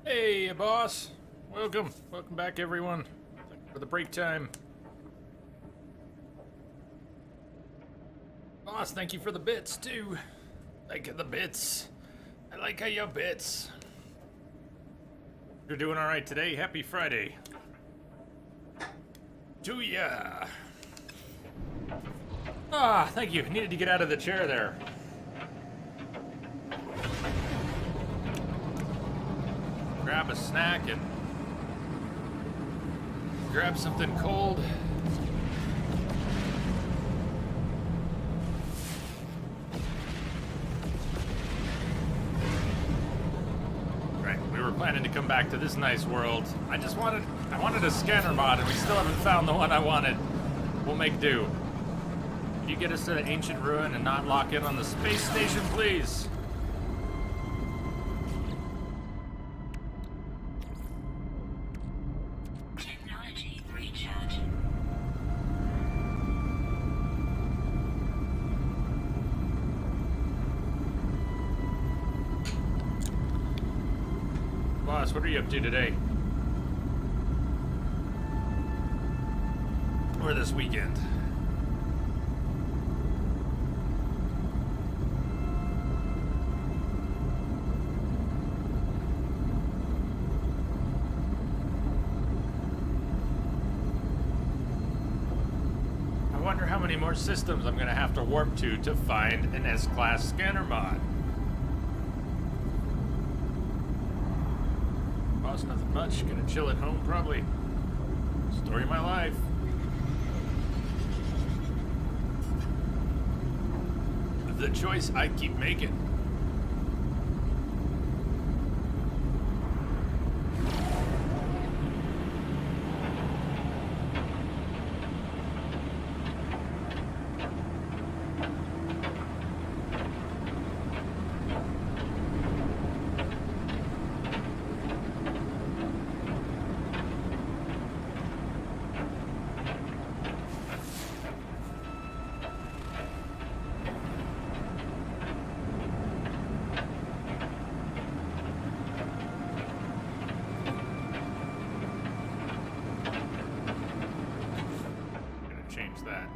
Hey, boss. Welcome. Welcome back, everyone. Thank you for the break time. Boss, thank you for the bits, too. Thank you the bits. I like how you bits. You're doing all right today. Happy Friday. To ya. Ah, thank you. Needed to get out of the chair there. Grab a snack and grab something cold. Right, we were planning to come back to this nice world. I wanted a scanner mod and we still haven't found the one I wanted. We'll make do. Can you get us to the ancient ruin and not lock in on the space station, please? Boss, what are you up to today? Or this weekend? I wonder how many more systems I'm gonna have to warp to find an S-Class scanner mod. Nothing much. Gonna chill at home, probably. Story of my life. The choice I keep making. That.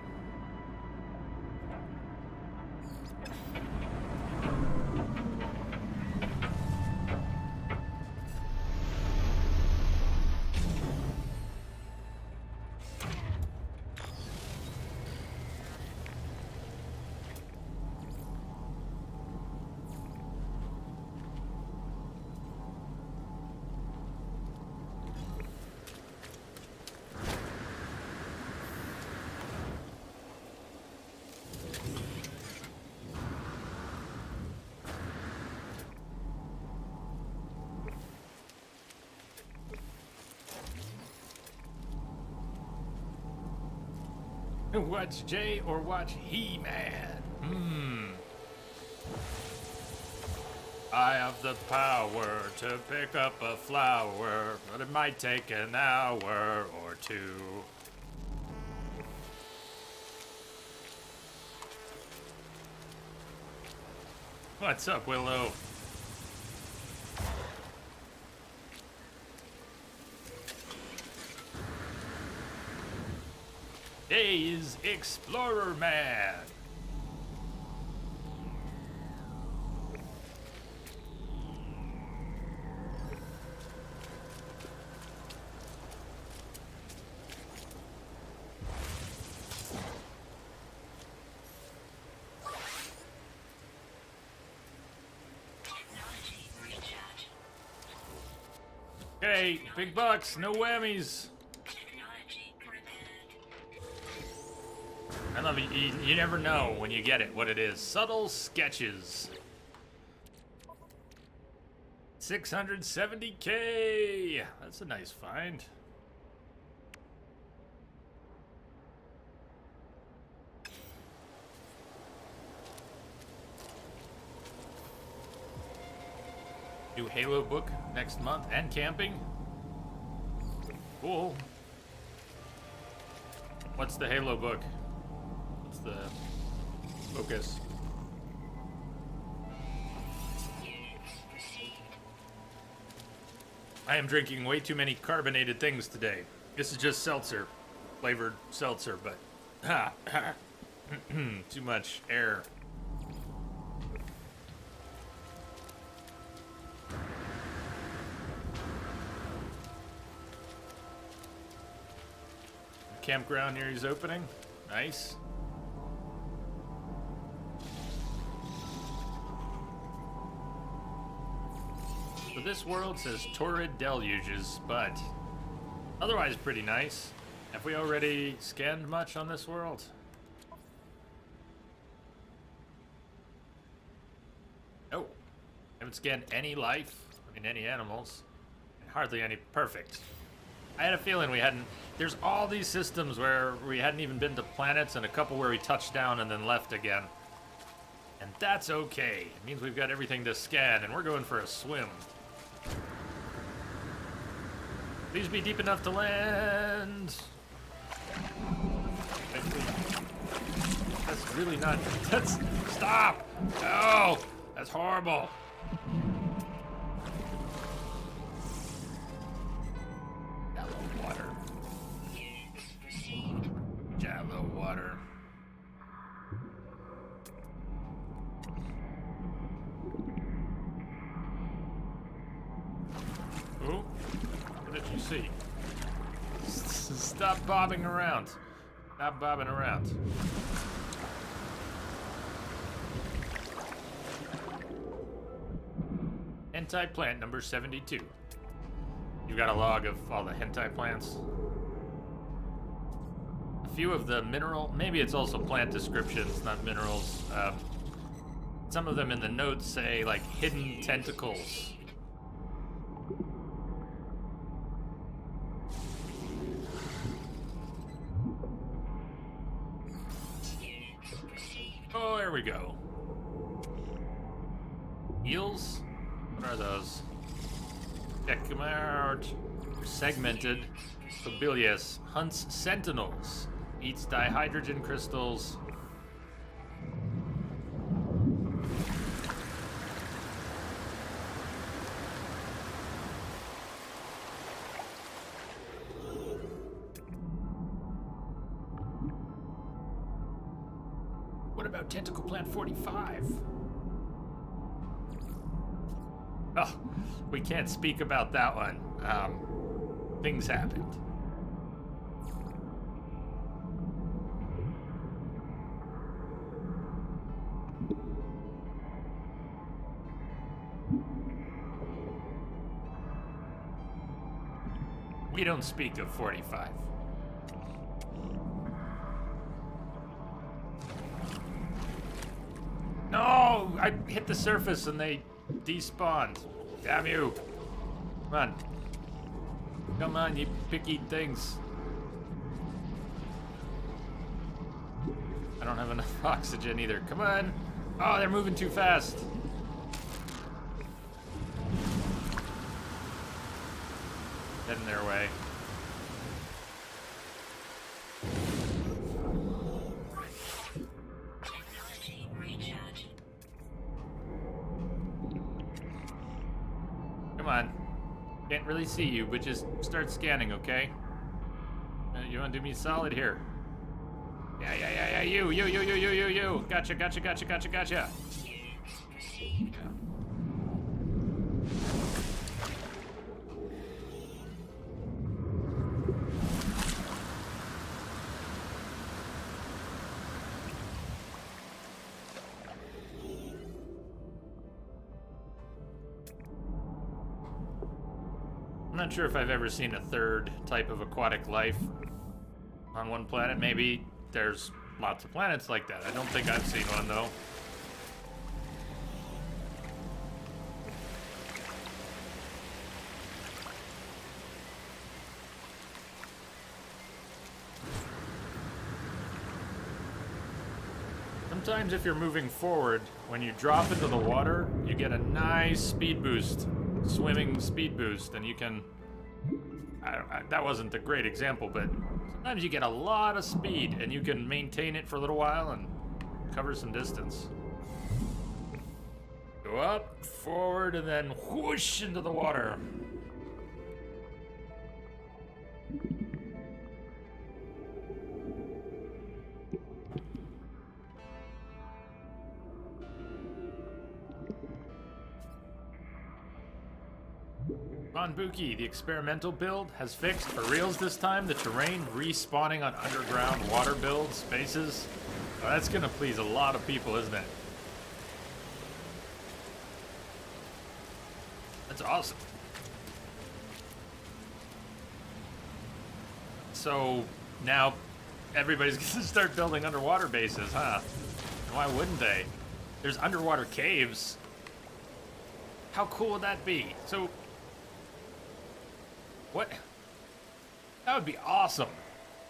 Watch Jay or watch He-Man? I have the power to pick up a flower, but it might take an hour or two. What's up, Willow? Days Explorer Man. Okay, big bucks, no whammies. I love it. You never know when you get it what it is. Subtle sketches. 670K. That's a nice find. New Halo book next month and camping. Cool. What's the Halo book? What's the focus? I am drinking way too many carbonated things today. This is just seltzer, flavored seltzer, but too much air. The campground here is opening. Nice. So this world says torrid deluges, but otherwise pretty nice. Have we already scanned much on this world? No. Haven't scanned any life in any animals. And hardly any. Perfect. I had a feeling we hadn't. There's all these systems where we hadn't even been to planets and a couple where we touched down and then left again. And that's okay. It means we've got everything to scan and we're going for a swim. Please be deep enough to land. That's really not. That's. Stop! No! That's horrible. Shallow water. Shallow water. Oh, what did you see? Stop bobbing around. Stop bobbing around. Hentai plant number 72. You've got a log of all the hentai plants. A few of the mineral, maybe it's also plant descriptions, not minerals. Some of them in the notes say like hidden tentacles. Oh, there we go. Eels? What are those? Check them out. Segmented. Phobelius hunts sentinels. Eats dihydrogen crystals. What about Tentacle Plant 45? Oh, we can't speak about that one. Things happened. We don't speak of 45. No! I hit the surface and they despawned. Damn you. Come on. Come on, you picky things. I don't have enough oxygen either. Come on. Oh, they're moving too fast. Get in their way. Come on. Can't really see you, but just start scanning, okay? You want to do me solid here? Yeah, you. Gotcha. I'm not sure if I've ever seen a third type of aquatic life on one planet. Maybe there's lots of planets like that. I don't think I've seen one, though. Sometimes if you're moving forward, when you drop into the water, you get a nice speed boost. Swimming speed boost, and you can that wasn't a great example, but sometimes you get a lot of speed and you can maintain it for a little while and cover some distance. Go up, forward, and then whoosh into the water. On Buki, the experimental build has fixed, for reals this time, the terrain respawning on underground water build spaces. Oh, that's gonna please a lot of people, isn't it? That's awesome. So now everybody's gonna start building underwater bases, huh? And why wouldn't they? There's underwater caves. How cool would that be? So, what? That would be awesome.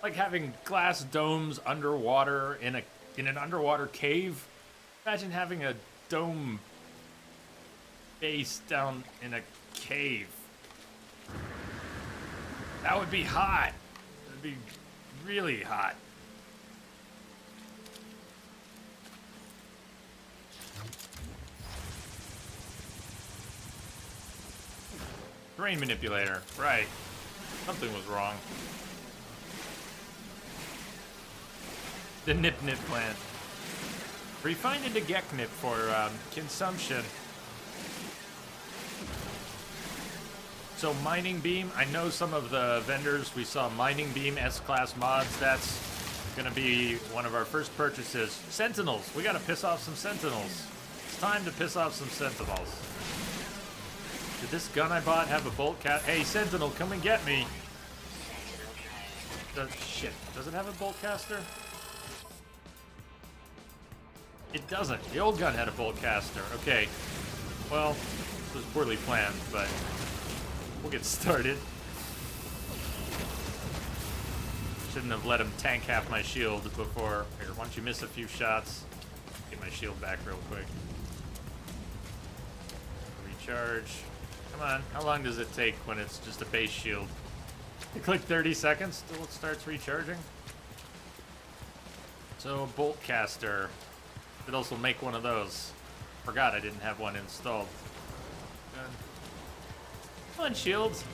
Like having glass domes underwater in an underwater cave. Imagine having a dome base down in a cave. That would be hot. It would be really hot. Terrain manipulator, right. Something was wrong. The Nip-Nip plant. Refined into Geknip for consumption. So Mining Beam, I know some of the vendors, we saw Mining Beam S-Class mods. That's gonna be one of our first purchases. Sentinels, we gotta piss off some Sentinels. It's time to piss off some Sentinels. Did this gun I bought have a bolt cat? Hey, Sentinel, come and get me. Shit, does it have a bolt caster? It doesn't. The old gun had a bolt caster. Okay. Well, it was poorly planned, but we'll get started. Shouldn't have let him tank half my shield before. Here, why don't you miss a few shots? Get my shield back real quick. Recharge. Come on, how long does it take when it's just a base shield? You click 30 seconds till it starts recharging. So, bolt caster. Could also make one of those. Forgot I didn't have one installed. Good. Come on, shields.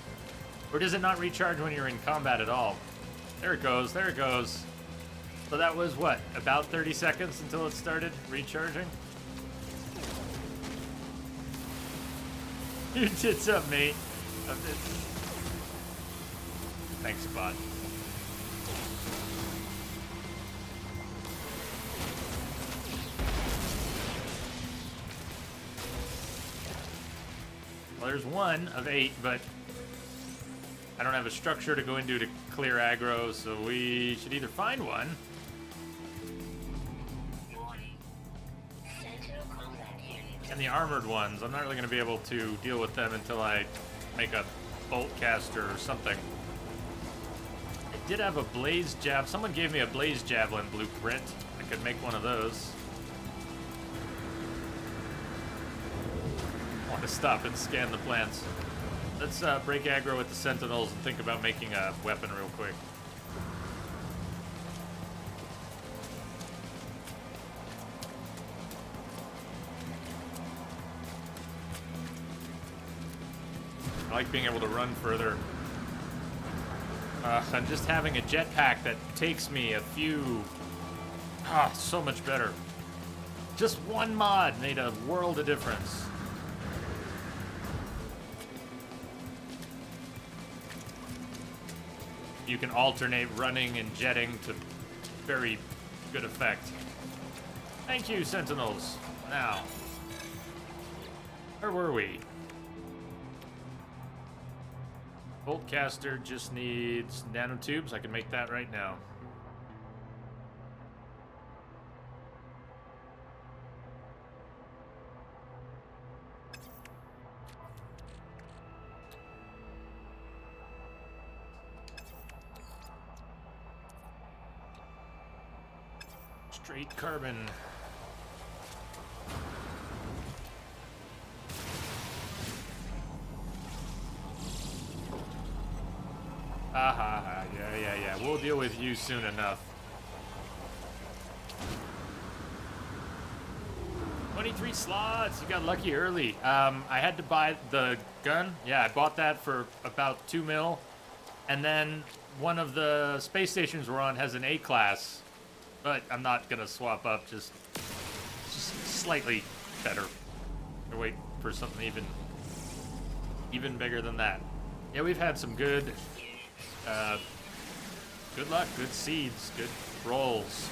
Or does it not recharge when you're in combat at all? There it goes, there it goes. So that was what, about 30 seconds until it started recharging? Your tits up, mate. Thanks, bot. Well, there's one of 8, but I don't have a structure to go into to clear aggro, so we should either find one. And the armored ones, I'm not really going to be able to deal with them until I make a bolt caster or something. I did have a blaze jab. Someone gave me a blaze javelin blueprint. I could make one of those. I want to stop and scan the plants. Let's break aggro with the sentinels and think about making a weapon real quick. I like being able to run further. I'm just having a jetpack that takes me a few... so much better. Just one mod made a world of difference. You can alternate running and jetting to very good effect. Thank you, Sentinels. Now, where were we? Bolt caster just needs nanotubes. I can make that right now. Straight carbon. Yeah. We'll deal with you soon enough. 23 slots. You got lucky early. I had to buy the gun. Yeah, I bought that for about 2 mil. And then one of the space stations we're on has an A class. But I'm not gonna swap up, just slightly better. Or wait for something even bigger than that. Yeah, we've had some good luck, good seeds, good rolls.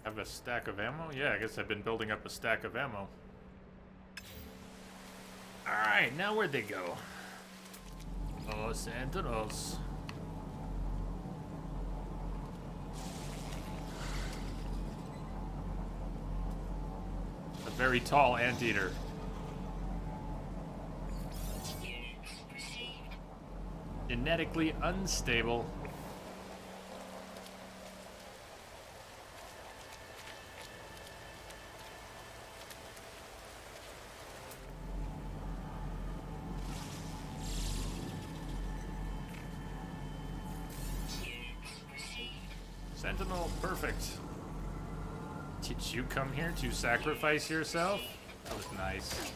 Have a stack of ammo? Yeah, I guess I've been building up a stack of ammo. Alright, now where'd they go? Oh, Sentinels. A very tall anteater. Genetically unstable. Sentinel, perfect. Did you come here to sacrifice yourself? That was nice.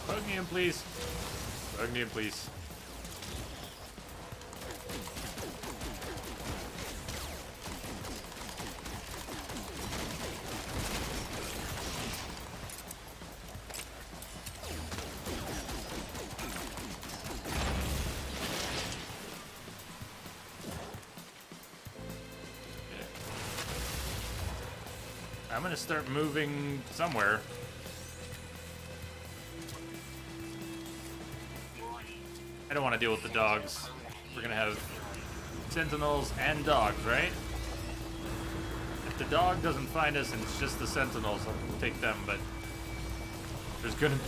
Plug me in, please. Plug me in, please. I'm gonna start moving somewhere. I don't want to deal with the dogs. We're gonna have sentinels and dogs, right? If the dog doesn't find us and it's just the sentinels, I'll take them, but there's gonna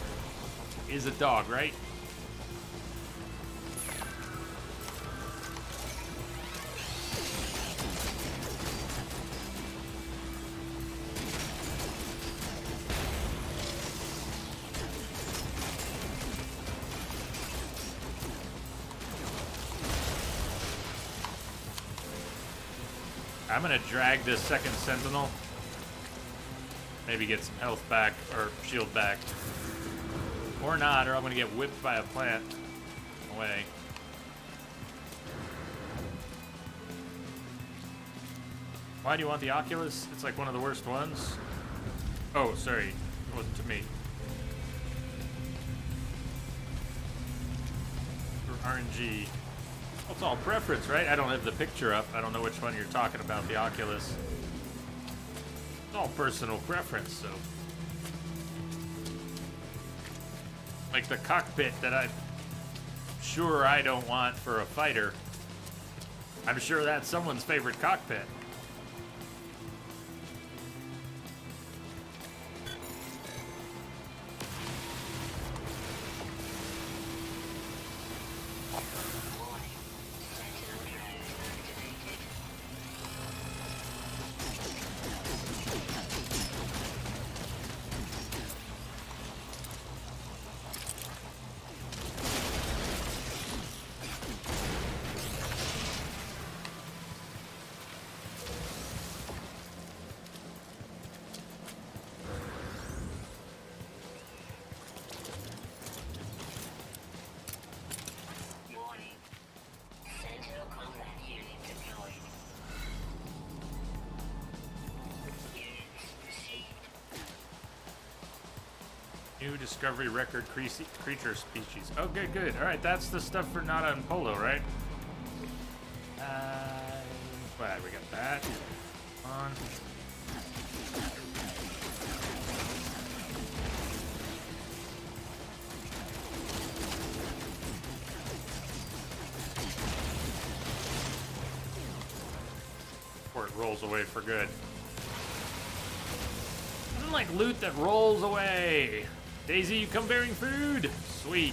is a dog, right? I'm gonna drag this second sentinel. Maybe get some health back, or shield back. Or not, or I'm gonna get whipped by a plant. Away. Why do you want the Oculus? It's like one of the worst ones. Oh, sorry. It wasn't to me. For RNG. Well, it's all preference, right? I don't have the picture up. I don't know which one you're talking about, the Oculus. It's all personal preference, so. Like the cockpit that I'm sure I don't want for a fighter. I'm sure that's someone's favorite cockpit. New discovery record creature species. Oh, good, good. All right, that's the stuff for not on Polo, right? Glad we got that. On. Before it rolls away for good. Nothing like loot that rolls away. Daisy, you come bearing food? Sweet.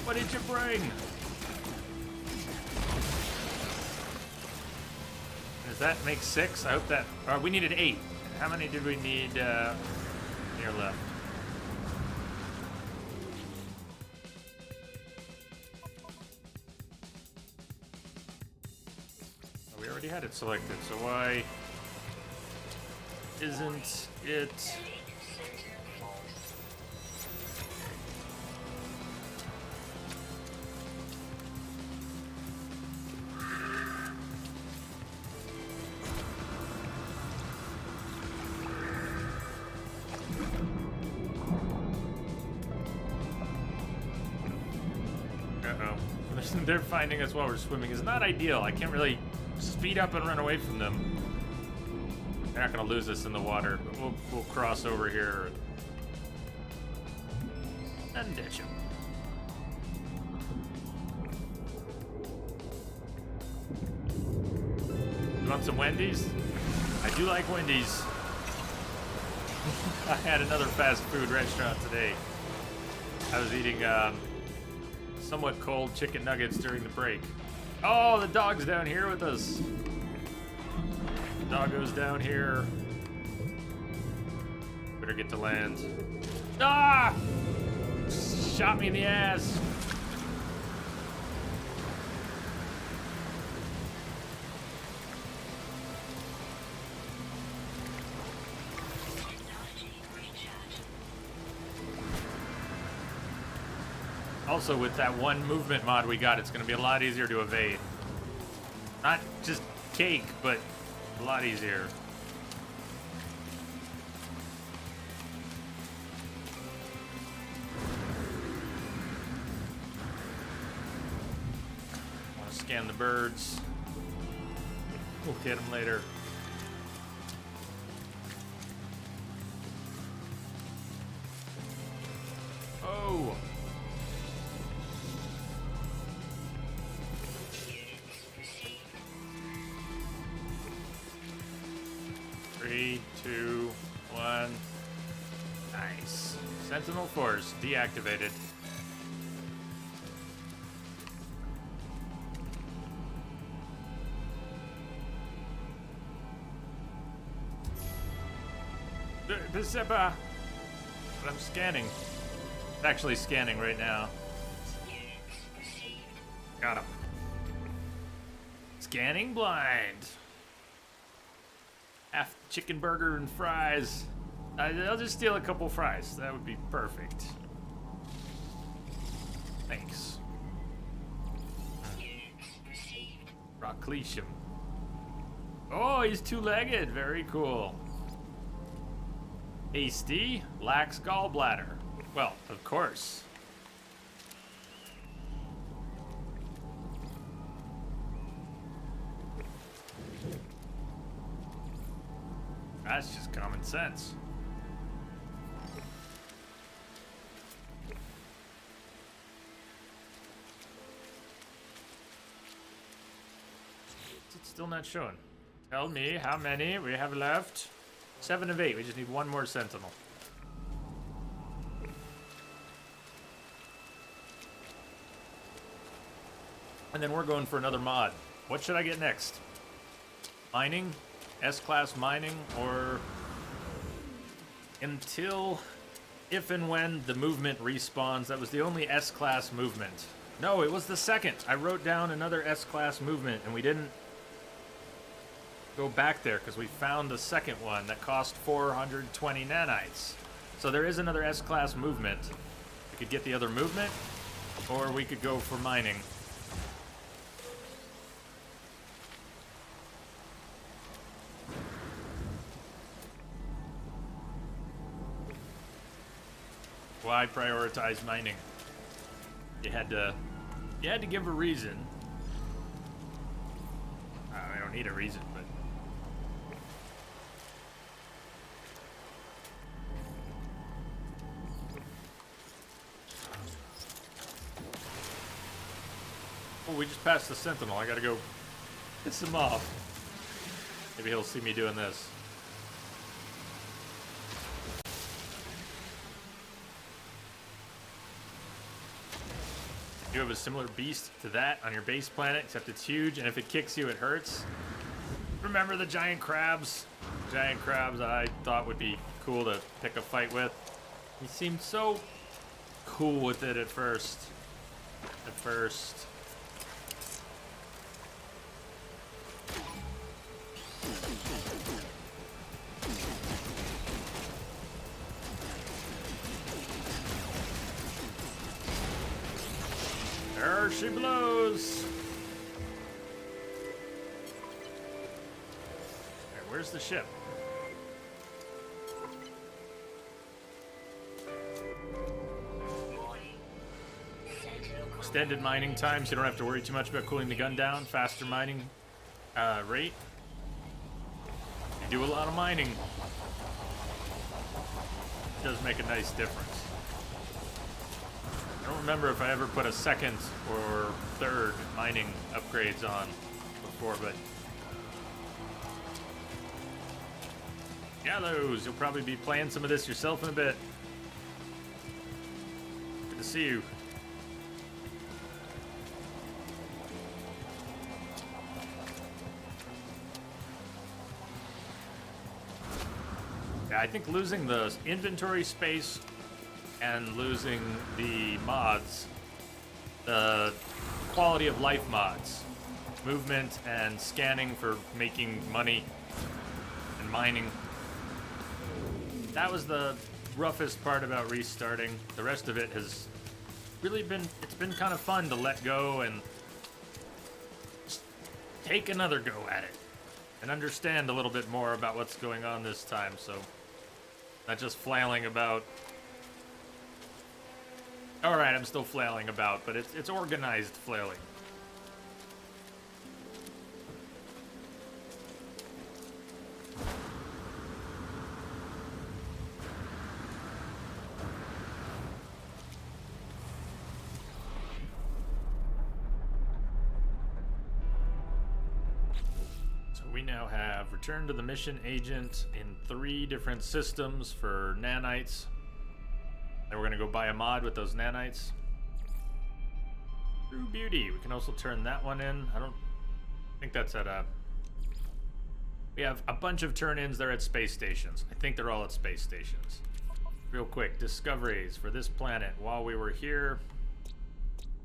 What did you bring? Does that make 6? I hope that... we needed 8. How many did we need here left? Oh, we already had it selected, so why isn't it... They're finding us while we're swimming is not ideal. I can't really speed up and run away from them. They're not going to lose us in the water, but we'll cross over here and ditch them. You want some Wendy's? I do like Wendy's. I had another fast food restaurant today. I was eating somewhat cold chicken nuggets during the break. Oh, the dog's down here with us. The doggo's down here. Better get to land. Ah! Shot me in the ass. Also, with that one movement mod we got, it's going to be a lot easier to evade. Not just cake, but a lot easier. Want to scan the birds. We'll get them later. Oh! 3, 2, 1. Nice. Sentinel Force deactivated. But I'm scanning. It's actually scanning right now. Got him. Scanning blind. Half chicken burger and fries. I'll just steal a couple fries. That would be perfect. Thanks. Rockleasham. Oh, he's two-legged. Very cool. Hasty lacks gallbladder. Well, of course. That's just common sense. It's still not showing. Tell me how many we have left. 7 of 8. We just need one more sentinel. And then we're going for another mod. What should I get next? Mining? S-class mining? Or until, if and when the movement respawns? That was the only S-class movement. No, it was the second. I wrote down another S-class movement and we didn't go back there because we found the second one that cost 420 nanites. So there is another S-class movement. We could get the other movement, or we could go for mining. Why prioritize mining? You had to give a reason. I don't need a reason, but oh, we just passed the sentinel. I gotta go piss him off. Maybe he'll see me doing this. You have a similar beast to that on your base planet, except it's huge, and if it kicks you, it hurts. Remember the giant crabs? Giant crabs I thought would be cool to pick a fight with. He seemed so cool with it at first. There she blows. Alright, where's the ship? Extended mining time, so you don't have to worry too much about cooling the gun down. Faster mining rate. You do a lot of mining. It does make a nice difference. I don't remember if I ever put a second or third mining upgrades on before, but Gallows, you'll probably be playing some of this yourself in a bit. Good to see you. Yeah, I think losing the inventory space and losing the mods, the quality of life mods, movement and scanning for making money and mining, that was the roughest part about restarting. The rest of it has really been, it's been kind of fun to let go and just take another go at it and understand a little bit more about what's going on this time, so not just flailing about. Alright, I'm still flailing about, but it's organized flailing. So we now have returned to the mission agent in 3 different systems for nanites. Then we're gonna go buy a mod with those nanites. True Beauty. We can also turn that one in. I don't think that's at a... We have a bunch of turn-ins. They're at space stations. I think they're all at space stations. Real quick, discoveries for this planet. While we were here,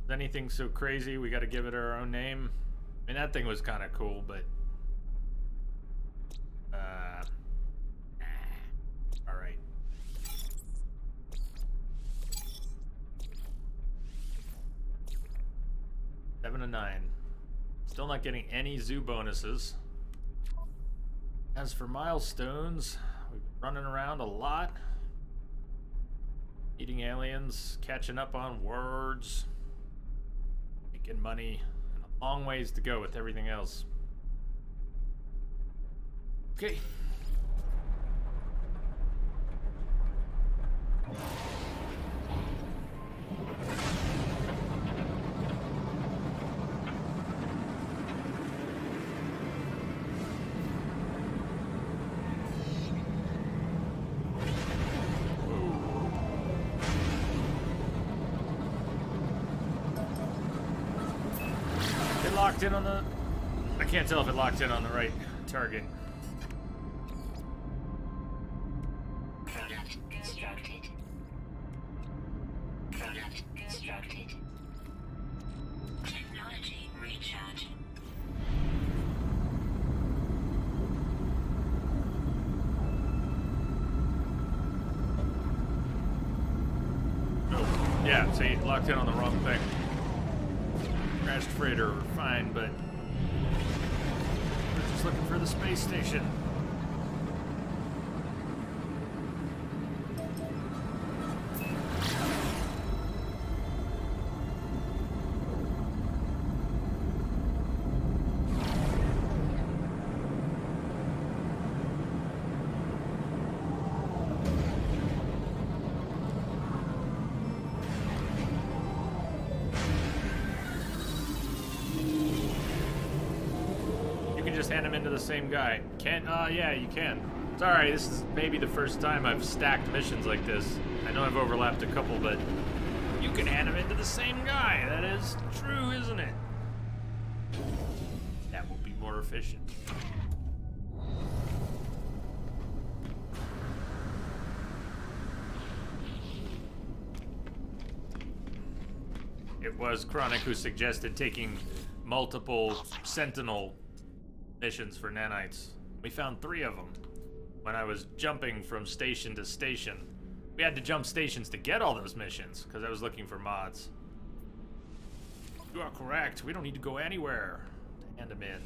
is anything so crazy we gotta give it our own name? I mean, that thing was kind of cool, but... Alright. Seven to 9. Still not getting any zoo bonuses. As for milestones, we've been running around a lot. Eating aliens, catching up on words, making money, and a long ways to go with everything else. Okay. Locked in on the... I can't tell if it locked in on the right target. Product constructed. Product constructed. Technology recharge. Oh, yeah, see, locked in on the wrong thing. Crashed freighter, fine, but we're just looking for the space station. Hand him into the same guy. Can't? Yeah, you can. Sorry, this is maybe the first time I've stacked missions like this. I know I've overlapped a couple, but You can hand them into the same guy. That is true, isn't it? That will be more efficient. It was Chronic who suggested taking multiple Sentinel missions for nanites. We found 3 of them when I was jumping from station to station. We had to jump stations to get all those missions because I was looking for mods. You are correct. We don't need to go anywhere to hand them in.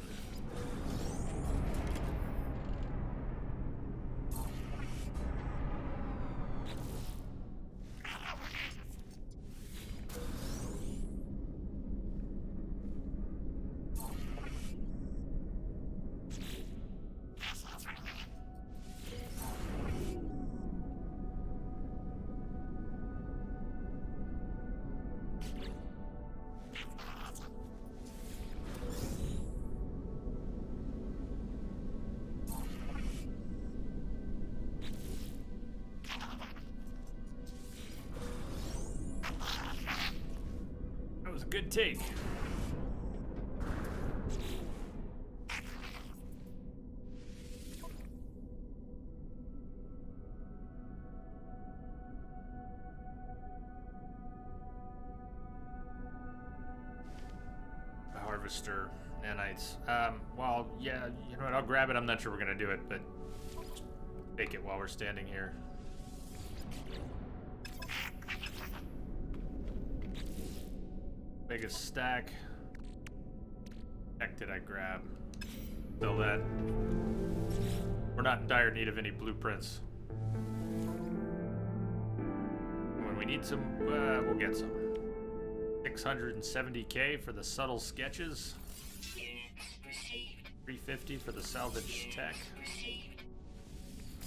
Good take. The harvester, nanites. Well, yeah, you know what? I'll grab it. I'm not sure we're gonna do it, but take it while we're standing here. Biggest stack. Heck did I grab? Fill that. We're not in dire need of any blueprints. When we need some, we'll get some. 670k for the subtle sketches. 350 for the salvage tech.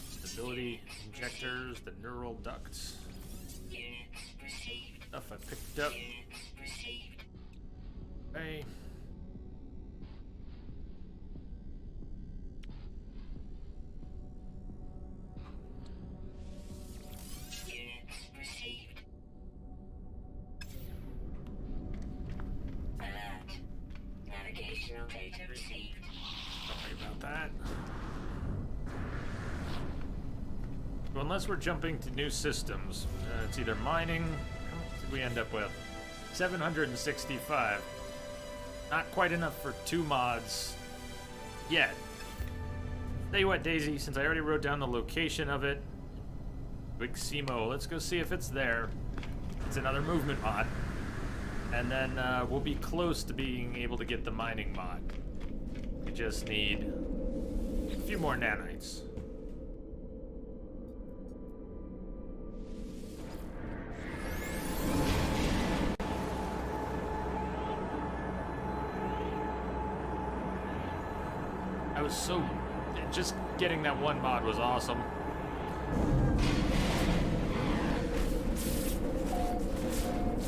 Stability injectors, the neural ducts. Stuff I picked up. Hey. Alert. Navigational data received. Sorry about that. So unless we're jumping to new systems, it's either mining. How much did we end up with? 765. Not quite enough for 2 mods yet. Tell you what, Daisy, since I already wrote down the location of it, Big Simo, let's go see if it's there. It's another movement mod. And then we'll be close to being able to get the mining mod. We just need a few more nanites. I was so... just getting that one mod was awesome.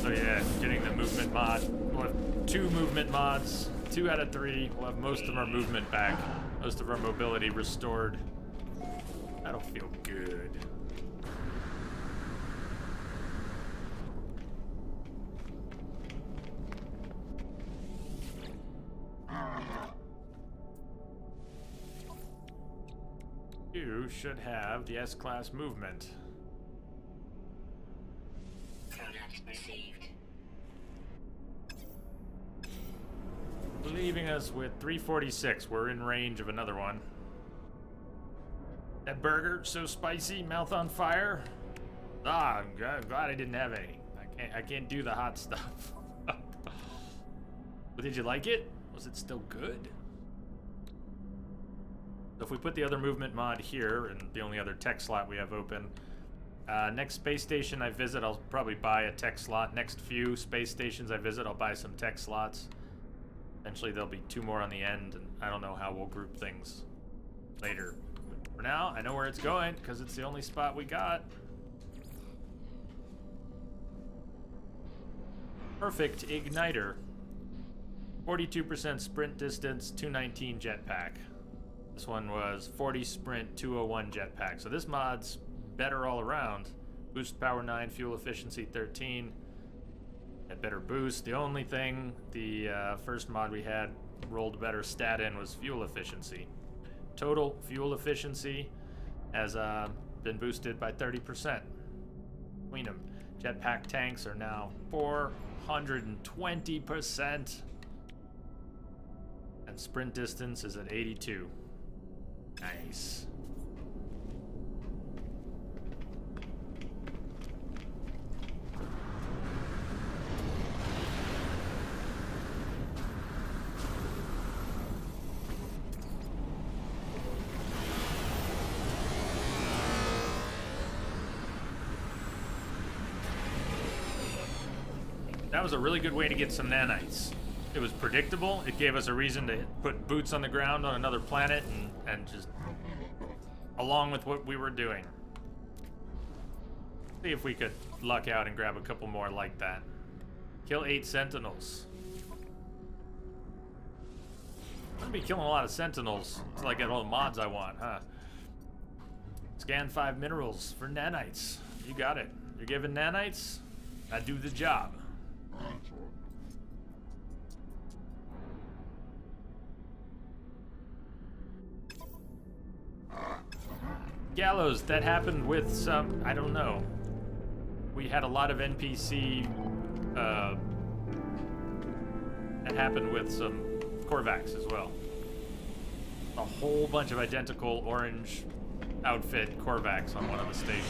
So yeah, getting the movement mod. We'll have 2 movement mods, 2 out of 3. We'll have most of our movement back, most of our mobility restored. That'll feel good. You should have the S-Class movement. Product received. Leaving us with 346. We're in range of another one. That burger, so spicy, mouth on fire. Ah, I'm glad I didn't have any. I can't do the hot stuff. But did you like it? Was it still good? So if we put the other movement mod here, and the only other tech slot we have open, next space station I visit, I'll probably buy a tech slot. Next few space stations I visit, I'll buy some tech slots. Eventually there'll be 2 more on the end, and I don't know how we'll group things later. But for now, I know where it's going, because it's the only spot we got. Perfect Igniter. 42% sprint distance, 219 jetpack. This one was 40 sprint, 201 jetpack. So this mod's better all around. Boost power 9, fuel efficiency 13, Had better boost. The only thing the first mod we had rolled better stat in was fuel efficiency. Total fuel efficiency has been boosted by 30%. Between them. Jetpack tanks are now 420%. And sprint distance is at 82. Nice. That was a really good way to get some nanites. It was predictable. It gave us a reason to put boots on the ground on another planet and just along with what we were doing. See if we could luck out and grab a couple more like that. Kill 8 sentinels. I'm gonna be killing a lot of sentinels until I get all the mods I want, huh? Scan 5 minerals for nanites. You got it. You're giving nanites? I do the job. Gallows, that happened with some, I don't know. We had a lot of NPC, that happened with some Korvax as well. A whole bunch of identical orange outfit Korvax on one of the stations.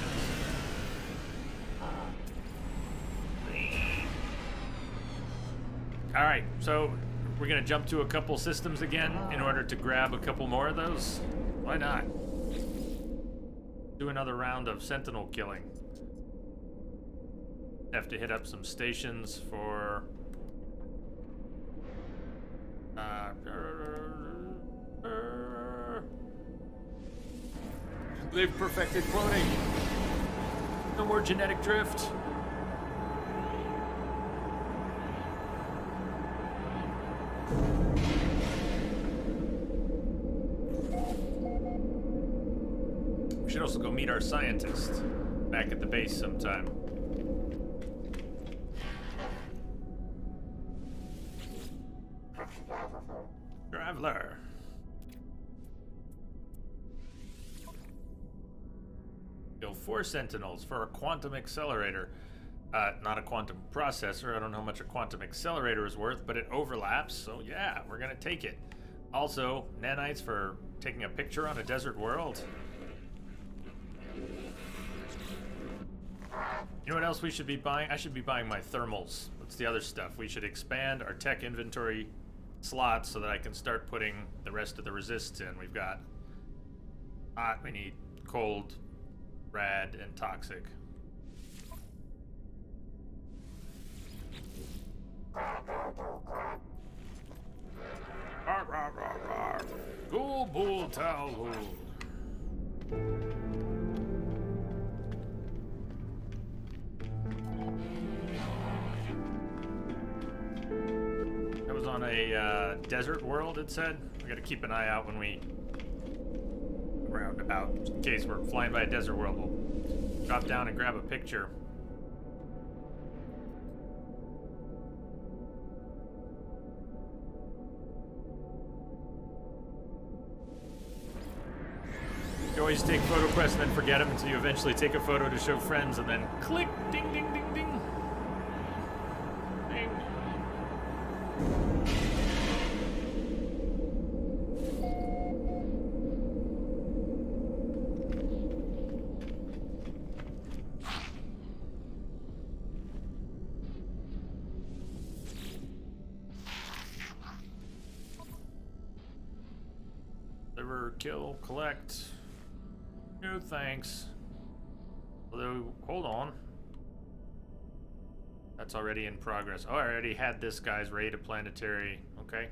Alright, so we're gonna jump to a couple systems again in order to grab a couple more of those. Why not? Do another round of sentinel killing. Have to hit up some stations for they've perfected cloning. No more genetic drift. We should also go meet our scientist back at the base sometime. Traveler. Kill 4 sentinels for a quantum accelerator. Not a quantum processor. I don't know how much a quantum accelerator is worth, but it overlaps, so yeah, we're gonna take it. Also, nanites for taking a picture on a desert world. You know what else we should be buying? I should be buying my thermals. What's the other stuff? We should expand our tech inventory slots so that I can start putting the rest of the resists in. We've got hot, we need cold, rad, and toxic. Ghoul Bull Tal. That was on a desert world, it said. We gotta keep an eye out when we round out. Just in case we're flying by a desert world, we'll drop down and grab a picture. You always take photo quests and then forget them until you eventually take a photo to show friends and then click, ding, ding, ding, ding. Ding. Deliver, kill, collect. No thanks. Although, hold on. That's already in progress. Oh, I already had this guy's raid a planetary. Okay.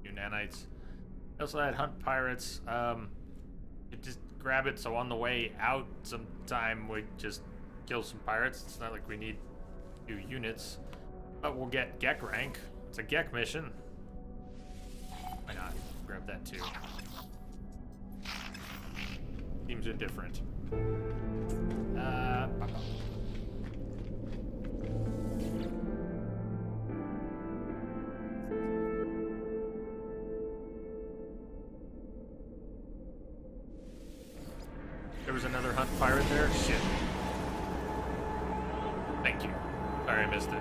New nanites. I also had hunt pirates. You just grab it so on the way out sometime we just kill some pirates. It's not like we need new units. But we'll get Gek rank. It's a Gek mission. Why not? Grab that too. Seems indifferent. There was another hunt pirate there? Shit. Thank you. Sorry I missed it.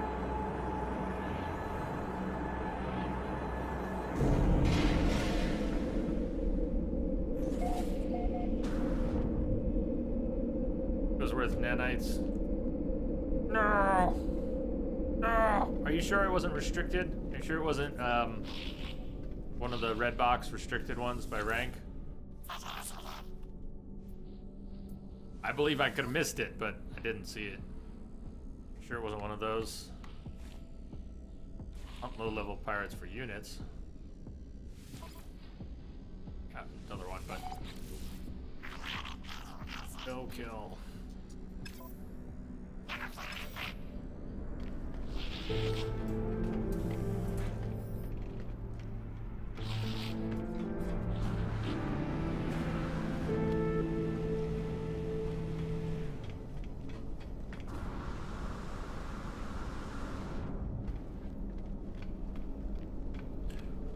It was worth nanites. No! No! Are you sure it wasn't restricted? Are you sure it wasn't, one of the red box restricted ones by rank? I believe I could have missed it, but I didn't see it. Sure it wasn't one of those. Not low-level pirates for units. Ah, another one, but... No kill.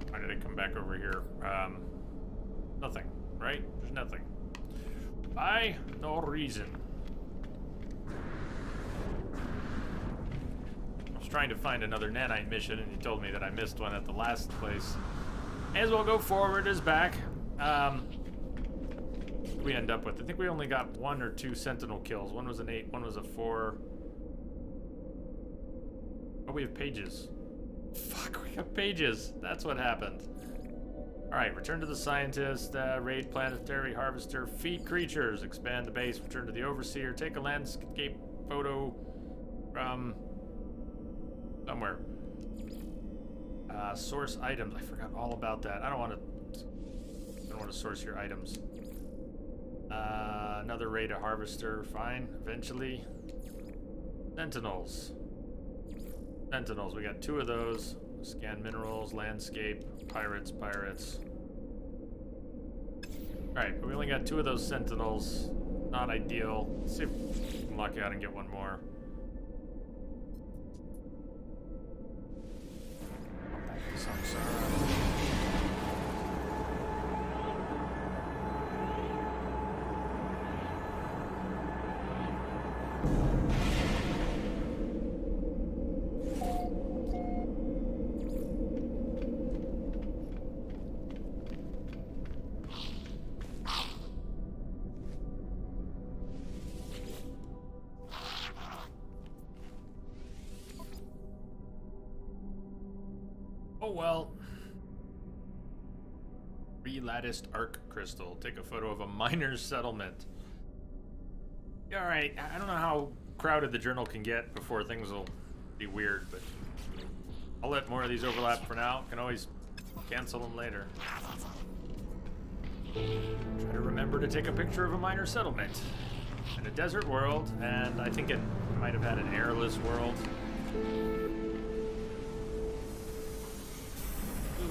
Why did I come back over here? Nothing, right? There's nothing. By no reason. I was trying to find another nanite mission, and you told me that I missed one at the last place. May as well go forward as back. We end up with, I think we only got 1 or 2 sentinel kills. One was an 8, one was a 4. Oh, we have pages. Fuck, we got pages. That's what happened. Alright, return to the scientist, raid planetary harvester, feed creatures, expand the base, return to the overseer, take a landscape photo from somewhere. Source items. I forgot all about that. I don't want to source your items. Another raid a harvester. Fine. Eventually. Sentinels. Sentinels. We got 2 of those. Scan minerals, landscape, pirates. Alright, but we only got 2 of those sentinels. Not ideal. Let's see if we can luck out and get one more. Back to Samsara. Oh well. Relatticed arc crystal. Take a photo of a miner's settlement. Alright, I don't know how crowded the journal can get before things will be weird, but I'll let more of these overlap for now. Can always cancel them later. Try to remember to take a picture of a miner settlement. In a desert world, and I think it might have had an airless world.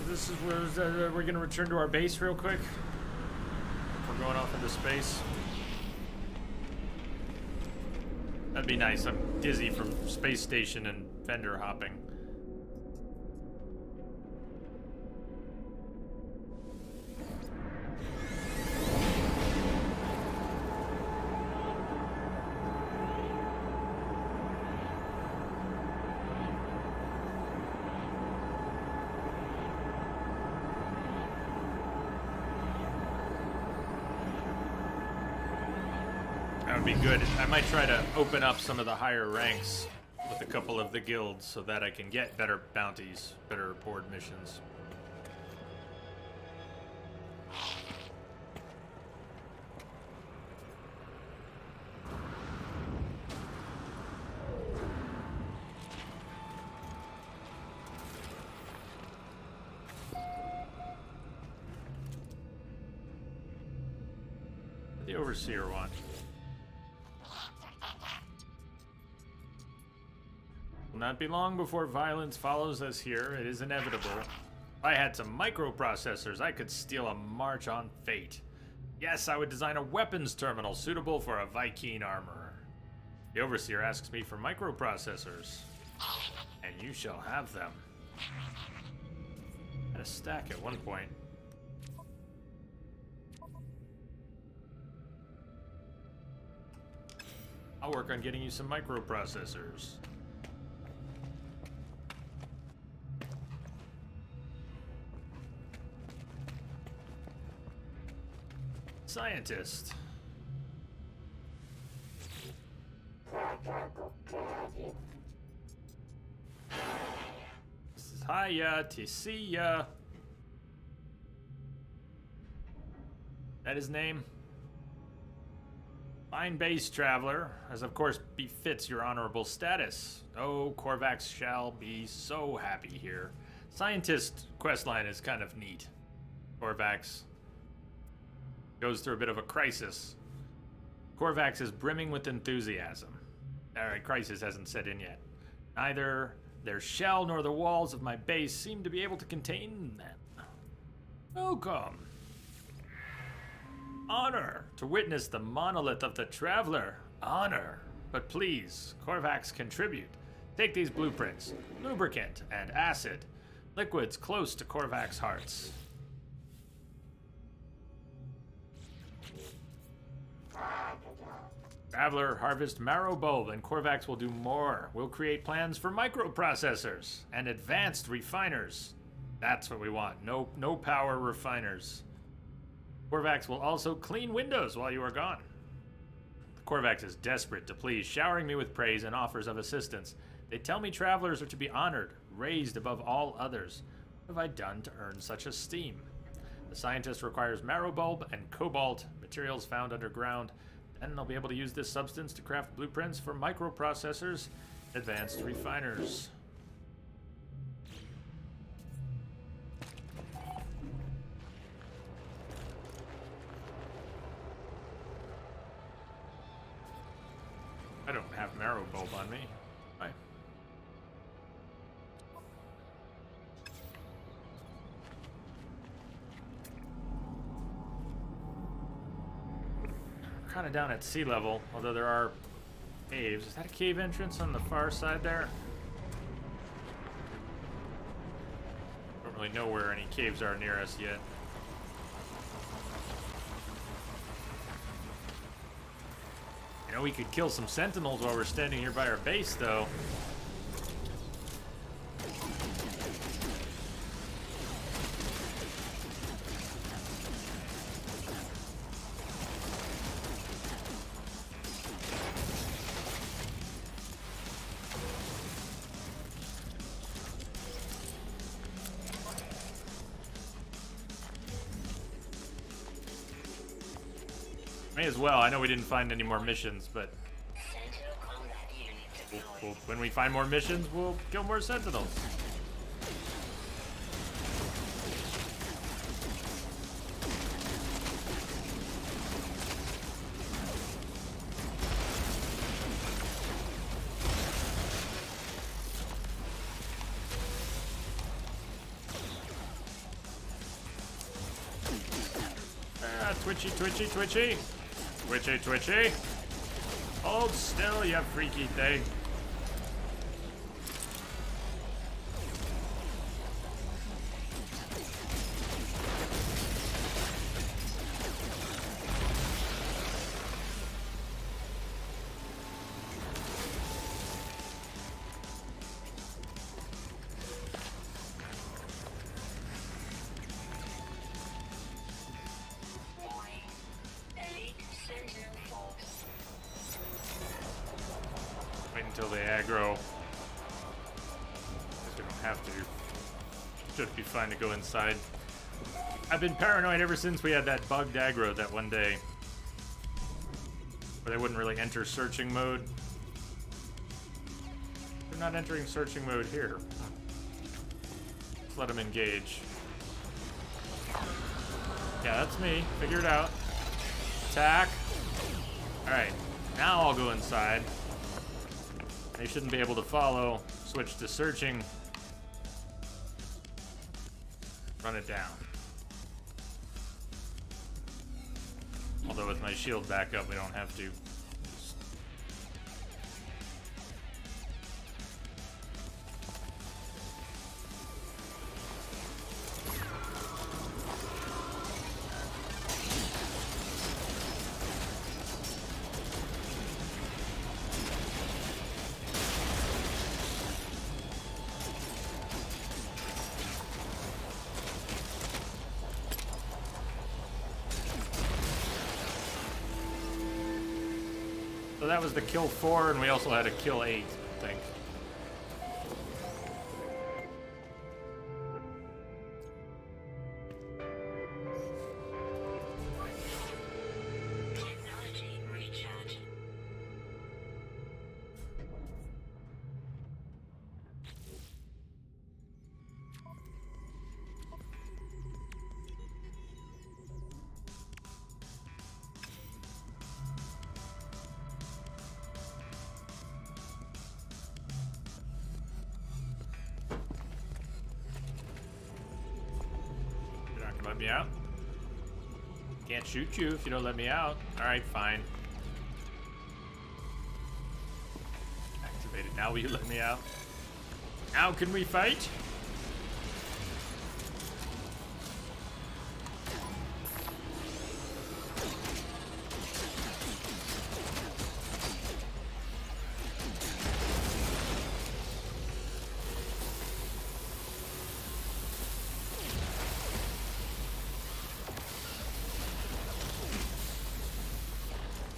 This is where we're going to return to our base real quick. We're going off into space. That'd be nice. I'm dizzy from space station and vendor hopping. That would be good. I might try to open up some of the higher ranks with a couple of the guilds so that I can get better bounties, better reward missions. The Overseer one. Will not be long before violence follows us here. It is inevitable. If I had some microprocessors, I could steal a march on fate. Yes, I would design a weapons terminal suitable for a Vy'keen armor. The Overseer asks me for microprocessors, and you shall have them. I had a stack at one point. I'll work on getting you some microprocessors. Scientist. This is hiya to see ya. That his name? Fine base traveler, as of course befits your honorable status. Oh, Korvax shall be so happy here. Scientist questline is kind of neat. Korvax goes through a bit of a crisis. Korvax is brimming with enthusiasm. Alright, crisis hasn't set in yet. Neither their shell nor the walls of my base seem to be able to contain them. Welcome. Honor to witness the monolith of the Traveler. Honor. But please, Korvax, contribute. Take these blueprints, lubricant and acid, liquids close to Korvax hearts. Traveler, harvest marrow bulb, and Korvax will do more. We'll create plans for microprocessors and advanced refiners. That's what we want. No power refiners. Korvax will also clean windows while you are gone. Korvax is desperate to please, showering me with praise and offers of assistance. They tell me travelers are to be honored, raised above all others. What have I done to earn such esteem? The scientist requires marrow bulb and cobalt, materials found underground. Then they'll be able to use this substance to craft blueprints for microprocessors, advanced refiners. I don't have marrow bulb on me. Hi. We're kind of down at sea level, although there are caves. Is that a cave entrance on the far side there? Don't really know where any caves are near us yet. You know, we could kill some sentinels while we're standing here by our base, though. May as well. I know we didn't find any more missions, but Sentinel combat unit deployed. when we find more missions, we'll kill more sentinels. Ah, twitchy, twitchy, twitchy. Twitchy, twitchy. Hold still, you freaky thing. Elite Sentinel force. Wait until they aggro. Guess we don't have to. Should be fine to go inside. I've been paranoid ever since we had that bugged aggro that one day. Where they wouldn't really enter searching mode. They're not entering searching mode here. Let's let them engage. Yeah, that's me. Figure it out. Attack. Alright, now I'll go inside. They shouldn't be able to follow. Switch to searching. Run it down. Although with my shield back up, we don't have to. So that was the kill 4, and we also had a kill 8, I think. Technology recharge. You're not gonna let me out? Can't shoot you if you don't let me out. Alright, fine. Activated. Now will you let me out? Now can we fight?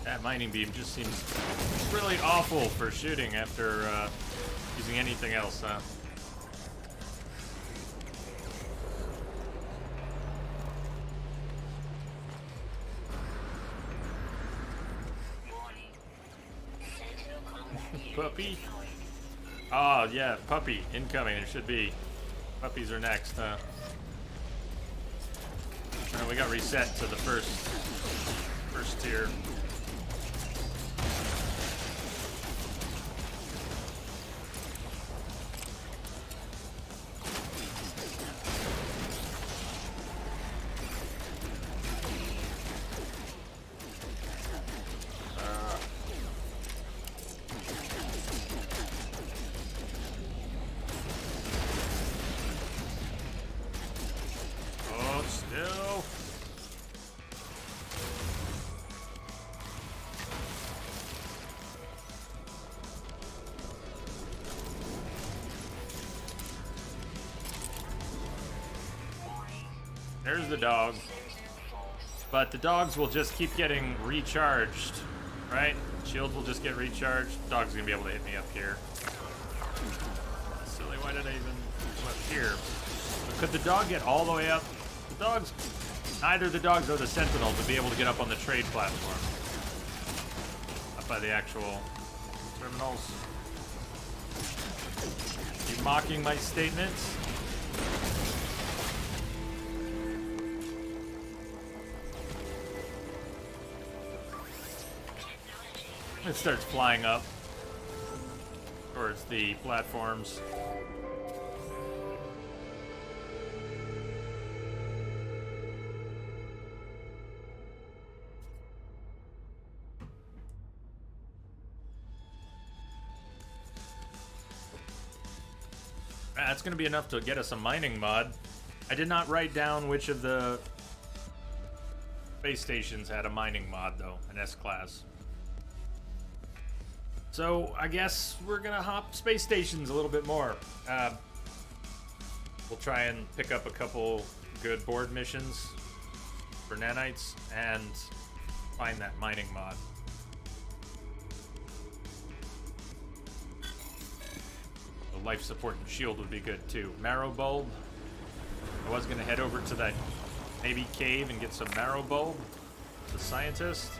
That mining beam just seems really awful for shooting after using anything else, huh? Warning. Sentinel combat unit Puppy? deployed. Oh, yeah, puppy incoming. It should be. Puppies are next, huh? Oh, we got reset to the first tier. Oh, still. There's the dog. But the dogs will just keep getting recharged, right? Shields will just get recharged. Dog's gonna be able to hit me up here. Silly, why did I even go up here? But could the dog get all the way up? The dogs, neither the dogs or the sentinels would be able to get up on the trade platform. Up by the actual terminals. You mocking my statements? It starts flying up towards the platforms. That's going to be enough to get us a mining mod. I did not write down which of the space stations had a mining mod, though, an S-class. So I guess we're gonna hop space stations a little bit more. We'll try and pick up a couple good board missions for nanites and find that mining mod. The life support and shield would be good too. Marrow bulb. I was gonna head over to that maybe cave and get some marrow bulb. The scientist.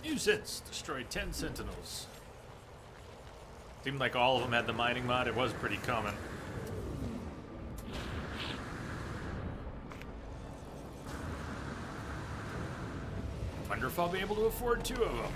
Nuisance! Destroyed 10 sentinels. Seemed like all of them had the mining mod. It was pretty common. Wonder if I'll be able to afford 2 of them.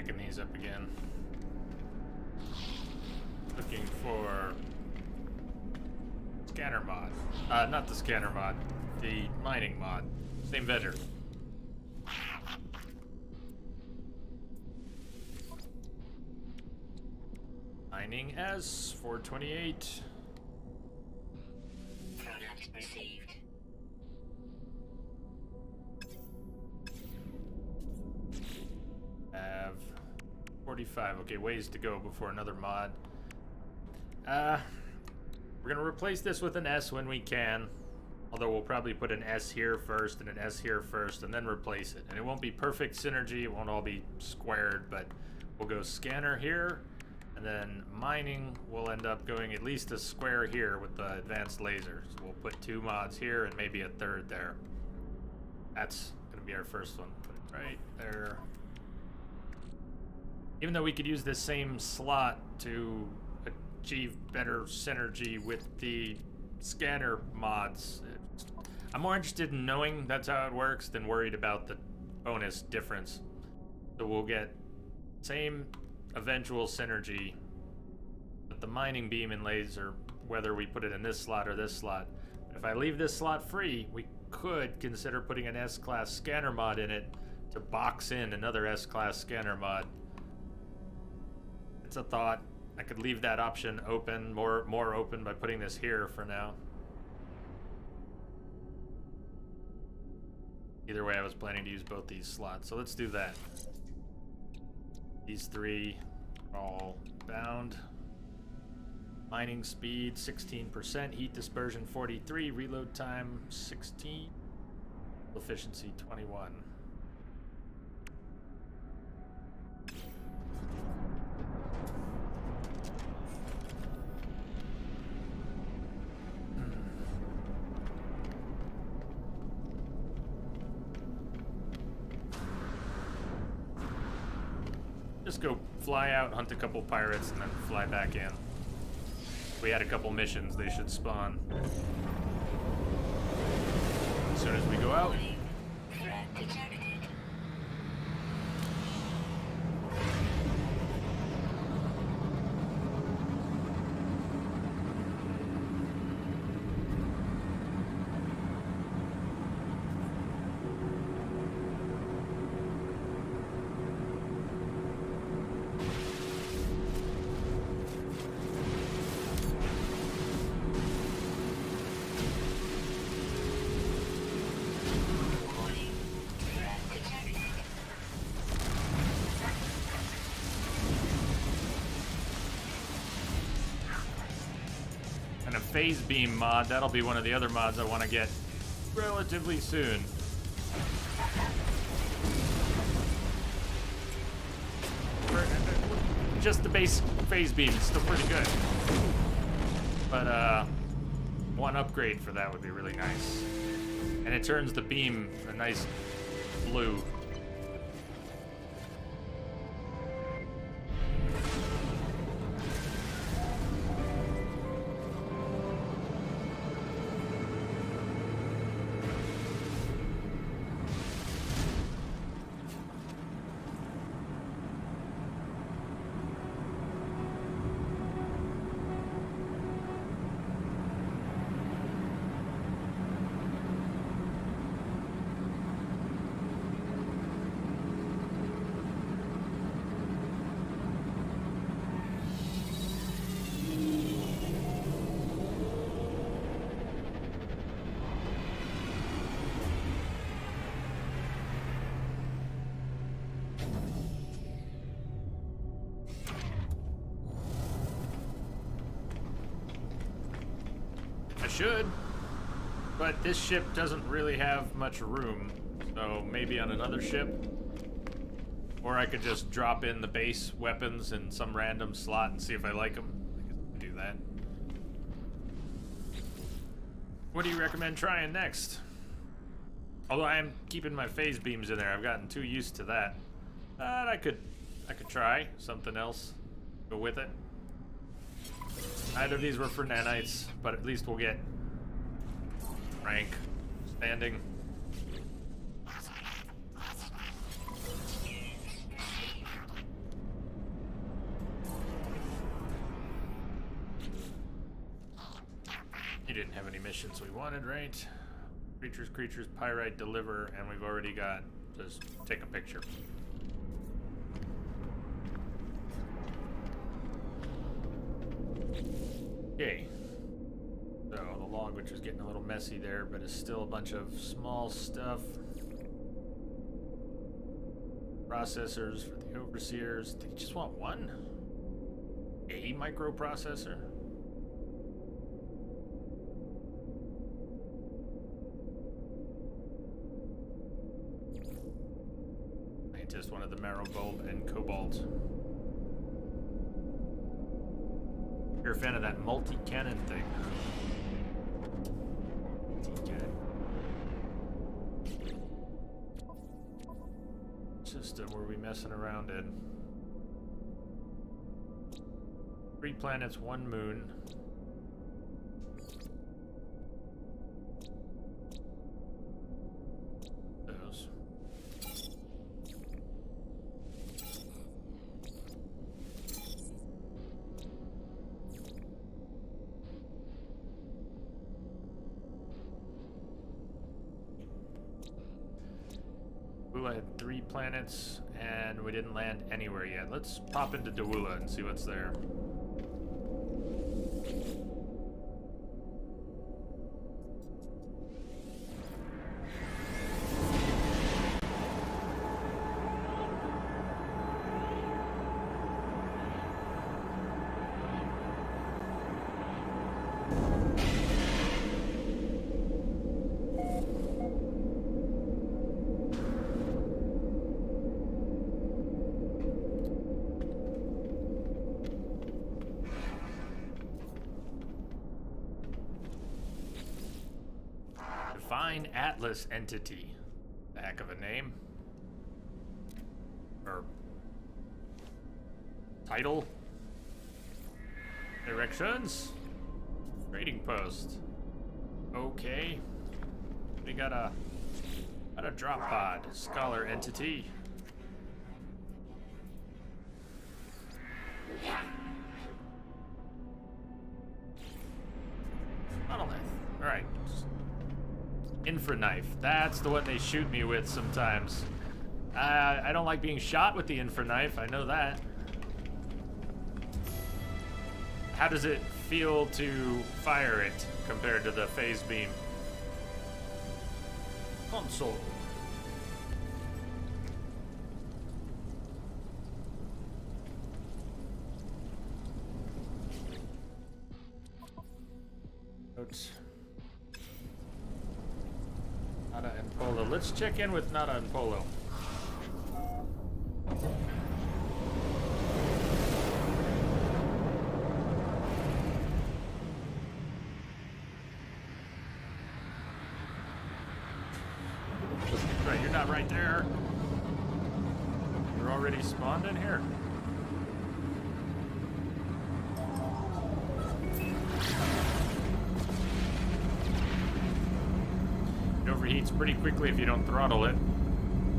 picking these up again. Looking for scanner mod. Not the scanner mod, the mining mod. Same vendor. Mining S 428. Product received. Have 45. Okay, ways to go before another mod. We're gonna replace this with an S when we can. Although we'll probably put an S here first and an S here first and then replace it. And it won't be perfect synergy, it won't all be squared, but we'll go scanner here, and then mining will end up going at least a square here with the advanced laser. So we'll put 2 mods here and maybe a third there. That's gonna be our first one. Put it right there. Even though we could use this same slot to achieve better synergy with the scanner mods, I'm more interested in knowing that's how it works than worried about the bonus difference. So we'll get same eventual synergy with the mining beam and laser, whether we put it in this slot or this slot. If I leave this slot free, we could consider putting an S-Class scanner mod in it to box in another S-Class scanner mod. It's a thought. I could leave that option open, more open, by putting this here for now. Either way, I was planning to use both these slots, so let's do that. These 3 are all bound. Mining speed 16%, heat dispersion 43, reload time 16, efficiency 21. Just go fly out, hunt a couple pirates, and then fly back in. We had a couple missions, they should spawn. As soon as we go out. Threat detected. Warning. Threat detected. And a phase beam mod, that'll be one of the other mods I want to get relatively soon. Just the base phase beam is still pretty good. But one upgrade for that would be really nice. And it turns the beam a nice blue. Should, but this ship doesn't really have much room, so maybe on another ship, or I could just drop in the base weapons in some random slot and see if I like them. I guess I can do that. What do you recommend trying next? Although I am keeping my phase beams in there, I've gotten too used to that. But I could try something else. Go with it. Neither of these were for nanites, but at least we'll get rank, standing. missions we wanted, right? Creatures, pyrite, deliver, and we've already got just take a picture. Okay. So the log, which was getting a little messy there, but it's still a bunch of small stuff. Processors for the overseers. Did you just want one? A microprocessor? Scientist wanted the marrow bulb and cobalt. You're a fan of that multi-cannon thing. Multi-cannon. System were we messing around in? 3 planets, 1 moon. Those. Dawula had 3 planets, and we didn't land anywhere yet. Let's pop into Dawula and see what's there. Define Atlas entity. The heck of a name. Or title. Directions. Trading post. Okay. We got a drop pod. Scholar entity. Monolith. Alright. Infra knife. That's the one they shoot me with sometimes. I don't like being shot with the infra knife. I know that. How does it feel to fire it compared to the phase beam? Console. Notes. Nada and Polo. Let's check in with Nada and Polo. Right, you're not right there. You're already spawned in here. It overheats pretty quickly if you don't throttle it.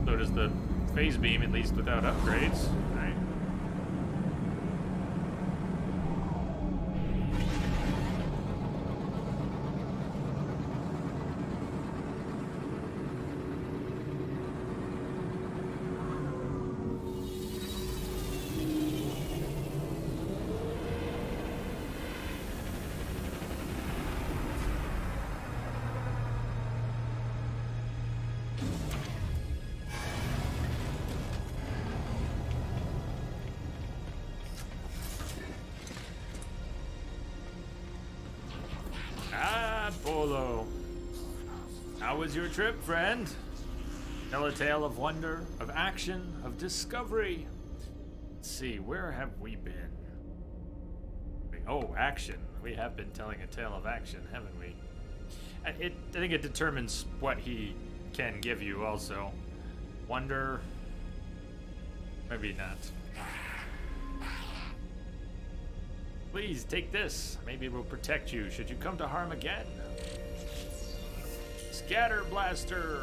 So does the phase beam, at least without upgrades. Right. Polo. How was your trip, friend? Tell a tale of wonder, of action, of discovery. Let's see, where have we been? Oh, action. We have been telling a tale of action, haven't we? I think it determines what he can give you also. Wonder. Maybe not. Please, take this. Maybe it will protect you should you come to harm again. Scatter Blaster!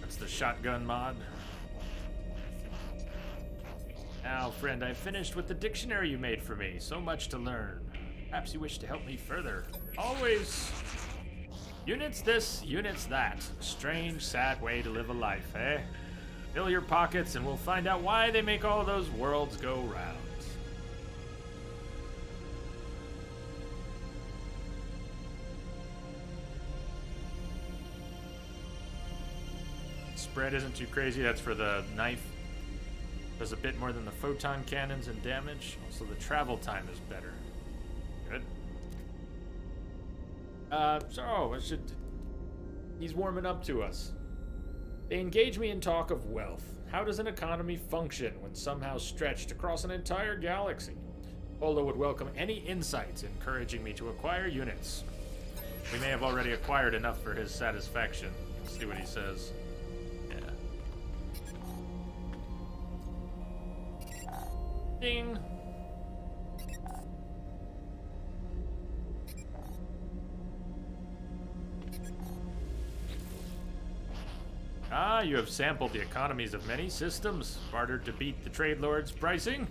That's the shotgun mod. Now, friend, I've finished with the dictionary you made for me. So much to learn. Perhaps you wish to help me further. Always. Units this, units that. Strange, sad way to live a life, eh? Fill your pockets and we'll find out why they make all those worlds go round. Spread isn't too crazy. That's for the knife. Does a bit more than the photon cannons in damage. Also, the travel time is better. Good. He's warming up to us. They engage me in talk of wealth. How does an economy function when somehow stretched across an entire galaxy? Polo would welcome any insights encouraging me to acquire units. We may have already acquired enough for his satisfaction. Let's see what he says. Yeah. Ding. Ah, you have sampled the economies of many systems, bartered to beat the trade lord's pricing.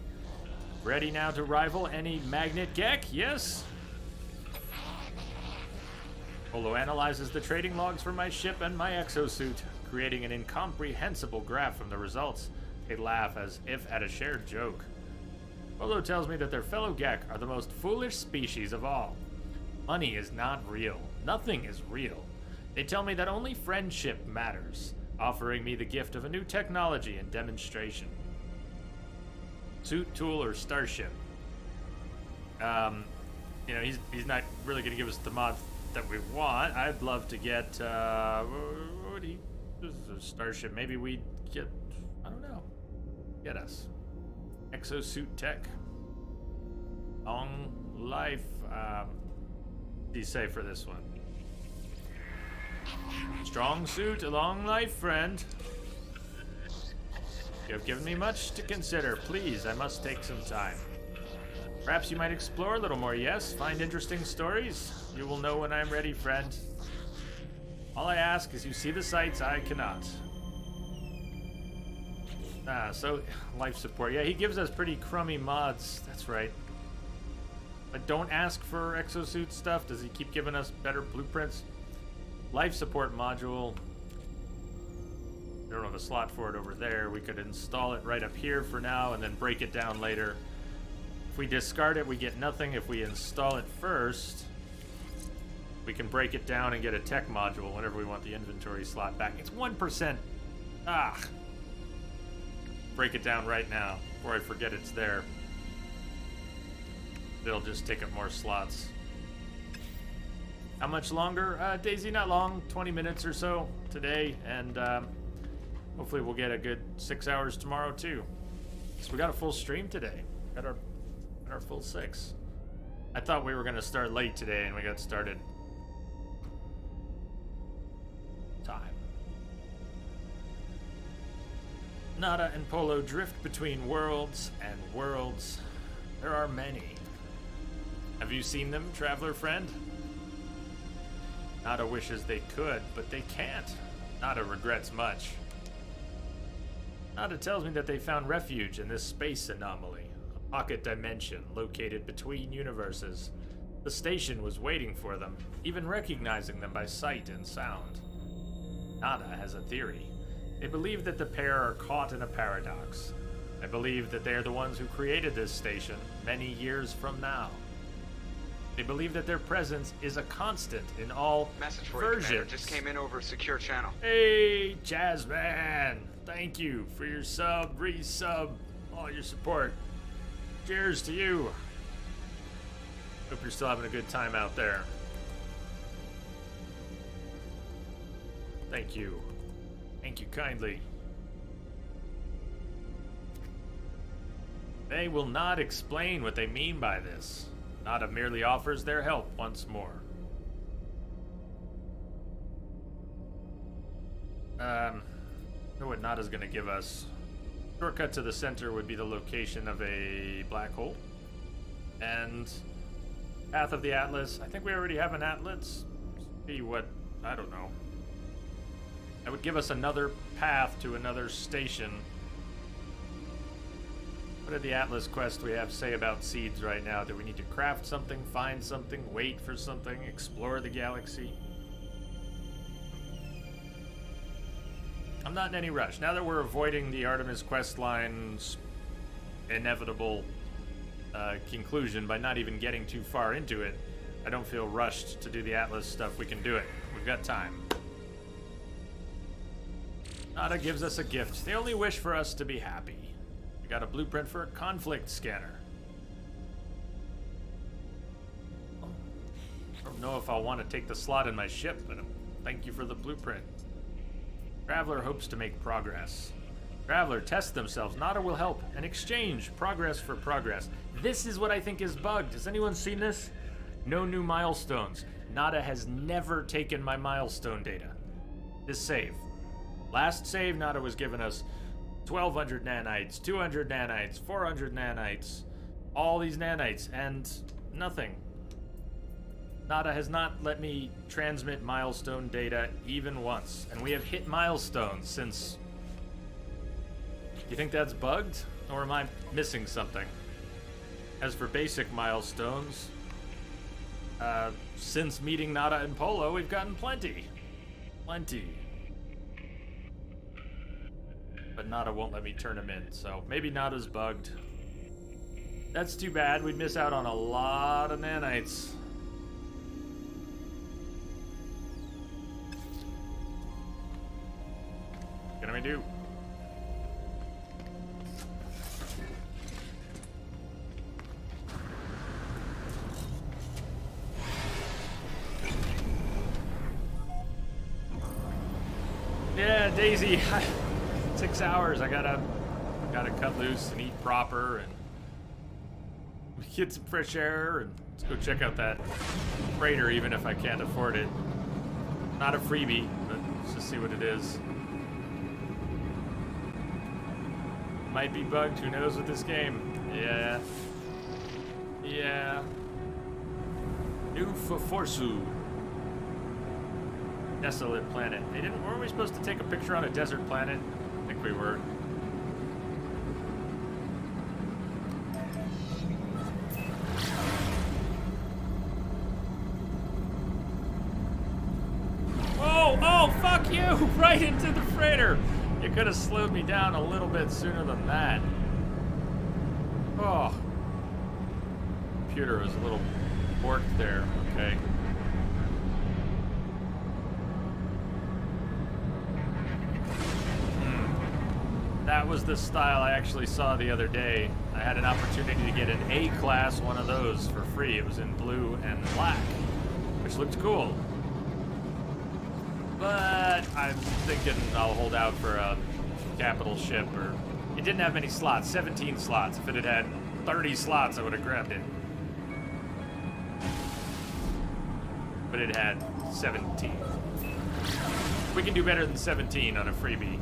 Ready now to rival any magnet Gek, yes? Polo analyzes the trading logs for my ship and my exosuit, creating an incomprehensible graph from the results. They laugh as if at a shared joke. Polo tells me that their fellow Gek are the most foolish species of all. Money is not real. Nothing is real. They tell me that only friendship matters, offering me the gift of a new technology and demonstration. Suit, tool, or starship. He's not really going to give us the mod that we want. I'd love to get, what would he, this is a starship. Maybe we get, I don't know, get us. Exosuit tech. Long life, what do you say for this one? Strong suit, a long life, friend. You have given me much to consider. Please, I must take some time. Perhaps you might explore a little more, yes? Find interesting stories? You will know when I'm ready, friend. All I ask is you see the sights I cannot. So, life support. Yeah, he gives us pretty crummy mods. That's right. But don't ask for exosuit stuff. Does he keep giving us better blueprints? Life support module. I don't have a slot for it over there. We could install it right up here for now and then break it down later. If we discard it, we get nothing. If we install it first, we can break it down and get a tech module whenever we want the inventory slot back. It's 1%. Break it down right now before I forget it's there. It'll just take up more slots. How much longer? Daisy, not long. 20 minutes or so today, and hopefully we'll get a good 6 hours tomorrow too. So we got a full stream today. Got our full 6. I thought we were gonna start late today, and we got started time. Nada and Polo drift between worlds and worlds. There are many. Have you seen them, traveler friend? Nada wishes they could, but they can't. Nada regrets much. Nada tells me that they found refuge in this space anomaly, a pocket dimension located between universes. The station was waiting for them, even recognizing them by sight and sound. Nada has a theory. They believe that the pair are caught in a paradox. I believe that they are the ones who created this station many years from now. They believe that their presence is a constant in all Message for versions. you, Commander. Just came in over secure channel. Hey, Jazzman! Thank you for your sub, resub, all your support. Cheers to you. Hope you're still having a good time out there. Thank you. Thank you kindly. They will not explain what they mean by this. Nada merely offers their help once more. Know what Nada's gonna give us. Shortcut to the center would be the location of a black hole. And Path of the Atlas. I think we already have an Atlas. See what, I don't know. That would give us another path to another station. What did the Atlas quest we have say about seeds right now? Do we need to craft something, find something, wait for something, explore the galaxy? I'm not in any rush. Now that we're avoiding the Artemis quest line's inevitable conclusion by not even getting too far into it, I don't feel rushed to do the Atlas stuff. We can do it. We've got time. Nada gives us a gift. They only wish for us to be happy. We got a blueprint for a conflict scanner. I don't know if I'll want to take the slot in my ship, but thank you for the blueprint. Traveler hopes to make progress. Traveler tests themselves. Nada will help and exchange progress for progress. This is what I think is bugged. Has anyone seen this? No new milestones. Nada has never taken my milestone data. This save. Last save, Nada was giving us 1,200 nanites, 200 nanites, 400 nanites, all these nanites, and nothing. Nada has not let me transmit milestone data even once, and we have hit milestones since... You think that's bugged, or am I missing something? As for basic milestones, since meeting Nada and Polo, we've gotten plenty. Plenty. But Nada won't let me turn them in, so maybe Nada's bugged. That's too bad. We'd miss out on a lot of nanites. What can we do? Yeah, Daisy. 6 hours. I gotta cut loose and eat proper and get some fresh air and let's go check out that freighter, even if I can't afford it. Not a freebie, but let's just see what it is. Might be bugged. Who knows with this game? Yeah. Yeah. New Forsu. Desolate planet. Weren't we supposed to take a picture on a desert planet? I think we were. Oh, fuck you! Right into the freighter! You could have slowed me down a little bit sooner than that. Oh. Computer was a little borked there. Okay. That was the style I actually saw the other day. I had an opportunity to get an A-class one of those for free. It was in blue and black, which looked cool. But I'm thinking I'll hold out for a capital ship, or... It didn't have many slots, 17 slots. If it had had 30 slots, I would have grabbed it. But it had 17. We can do better than 17 on a freebie.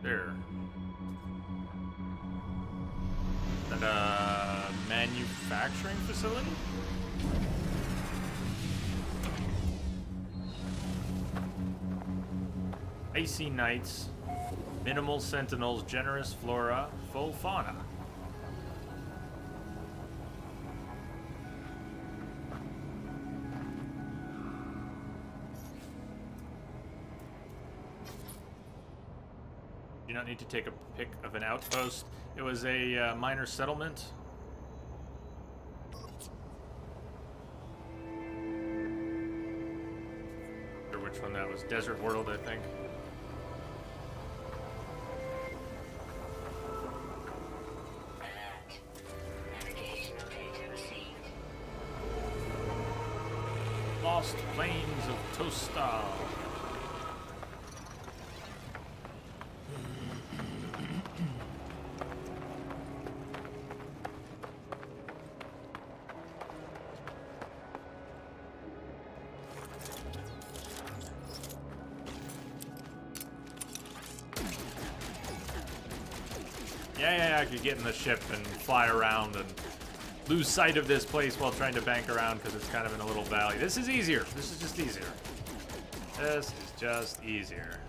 There. Is that a manufacturing facility? Icy nights, minimal sentinels, generous flora, full fauna. You don't need to take a pic of an outpost. It was a minor settlement. Or which one that was? Desert World, I think. Alert. Navigational data received. Lost Plains of Tostal. Yeah, I could get in the ship and fly around and lose sight of this place while trying to bank around because it's kind of in a little valley. This is easier. This is just easier. This is just easier.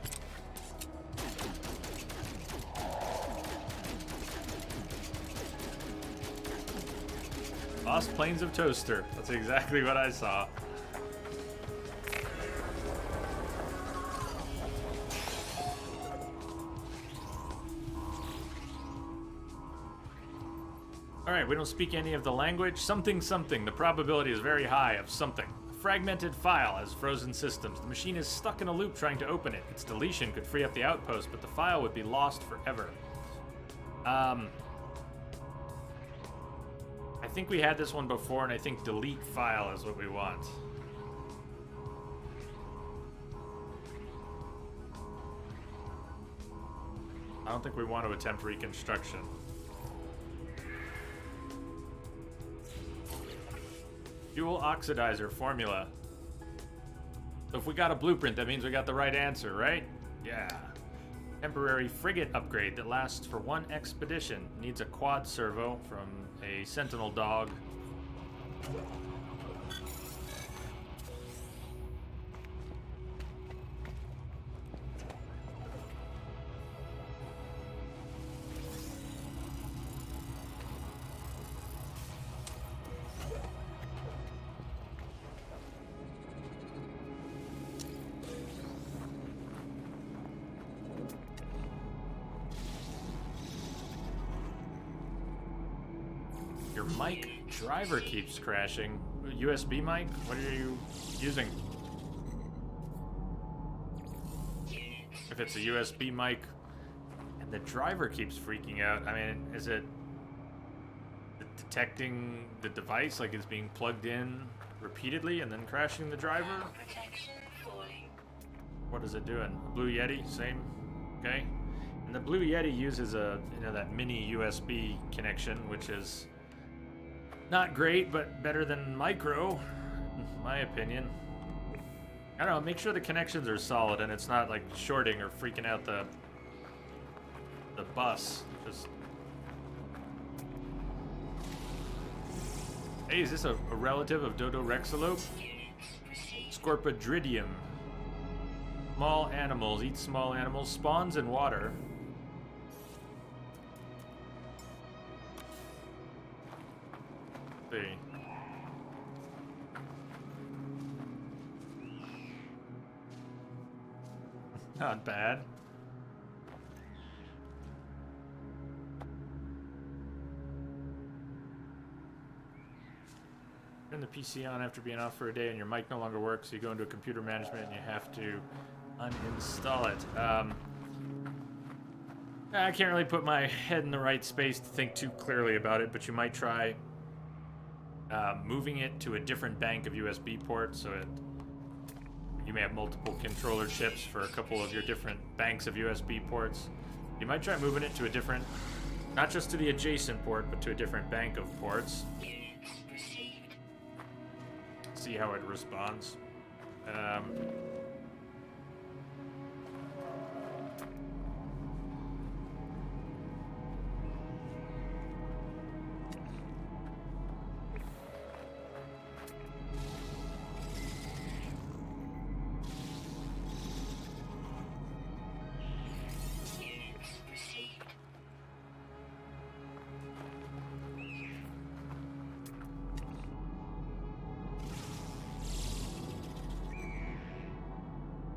Lost Plains of Toaster. That's exactly what I saw. Alright, we don't speak any of the language. Something. The probability is very high of something. A fragmented file has frozen systems. The machine is stuck in a loop trying to open it. Its deletion could free up the outpost, but the file would be lost forever. I think we had this one before, and I think delete file is what we want. I don't think we want to attempt reconstruction. Fuel oxidizer formula. So if we got a blueprint, that means we got the right answer, right? Yeah. Temporary frigate upgrade that lasts for one expedition. Needs a quad servo from a sentinel dog. Your mic driver keeps crashing. USB mic? What are you using? If it's a USB mic and the driver keeps freaking out, I mean, is it detecting the device like it's being plugged in repeatedly and then crashing the driver? Protection falling. What is it doing? Blue Yeti, same. Okay. And the Blue Yeti uses that mini USB connection, which is not great, but better than micro, in my opinion. I don't know, make sure the connections are solid and it's not like shorting or freaking out the bus. Just. Hey, is this a relative of Dodorexalope? Scorpidridium. Small animals, eat small animals, spawns in water. See. Not bad. Turn the PC on after being off for a day and your mic no longer works, so you go into computer management and you have to uninstall it. I can't really put my head in the right space to think too clearly about it, but you might try moving it to a different bank of USB ports, so you may have multiple controller chips for a couple of your different banks of USB ports. You might try moving it to a different, not just to the adjacent port, but to a different bank of ports. See how it responds.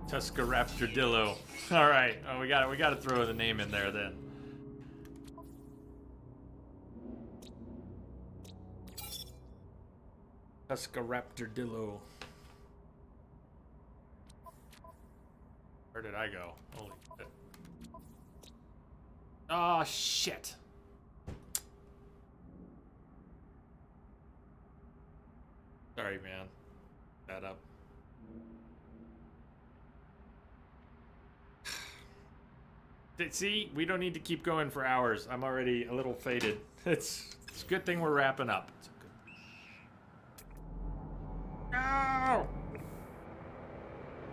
Tuscaraptordillo. All right. Oh, we got to throw the name in there then. Tuscaraptordillo. Where did I go? Holy shit. Oh, shit. Sorry, man. That up. See, we don't need to keep going for hours. I'm already a little faded. It's a good thing we're wrapping up. No!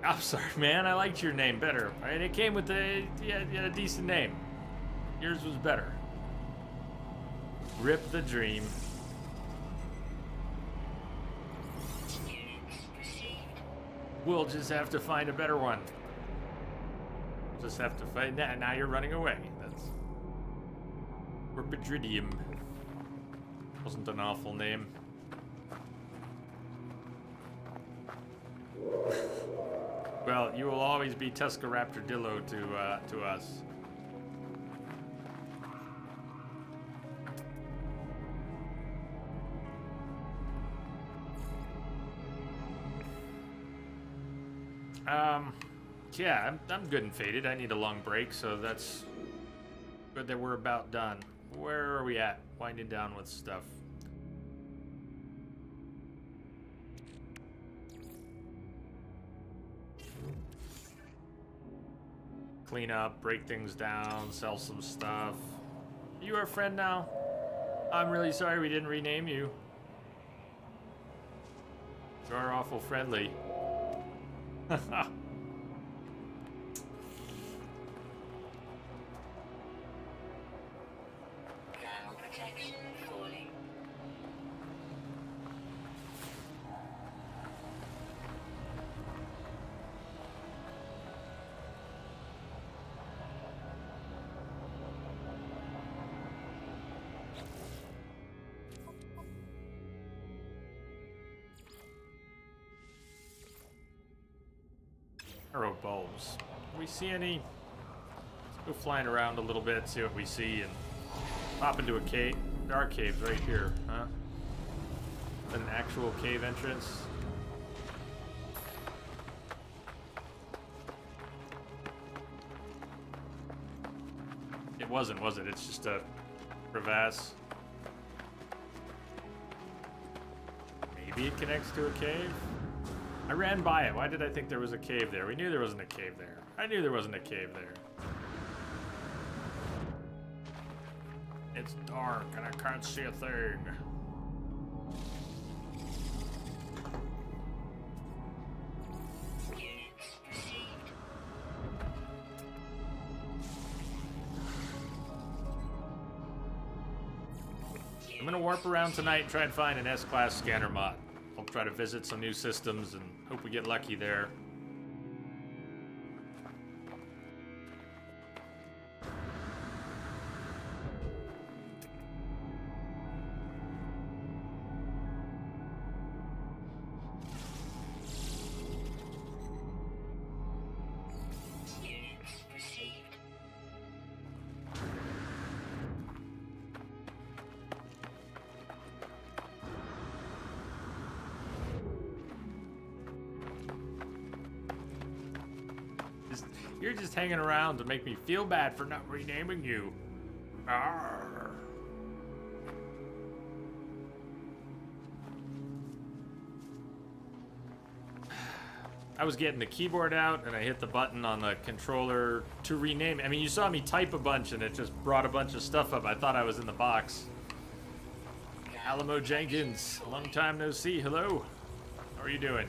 I'm sorry, man. I liked your name better. Right? It came with you had a decent name. Yours was better. Rip the dream. Units received. We'll just have to find a better one. Just have to find that. Now you're running away. That's Ripidridium. Wasn't an awful name. Well, you will always be Tuscaraptordillo to us. Yeah, I'm good and faded. I need a long break, so that's good that we're about done. Where are we at? Winding down with stuff. Clean up, break things down, sell some stuff. You our friend now? I'm really sorry we didn't rename you. You are awful friendly. Ground protection falling. Arrow bulbs. Do we see any? Let's go flying around a little bit, see what we see, and pop into a cave. There are caves right here, huh? An actual cave entrance. It wasn't, was it? It's just a crevasse. Maybe it connects to a cave? I ran by it. Why did I think there was a cave there? We knew there wasn't a cave there. I knew there wasn't a cave there. It's dark and I can't see a thing. Units received. I'm gonna warp around tonight and try and find an S-Class scanner mod. I'll try to visit some new systems and hope we get lucky there. Units received. You're just hanging around to make me feel bad for not renaming you. Arr. I was getting the keyboard out and I hit the button on the controller to rename it. I mean, you saw me type a bunch and it just brought a bunch of stuff up. I thought I was in the box. Alamo Jenkins, long time no see. Hello. How are you doing?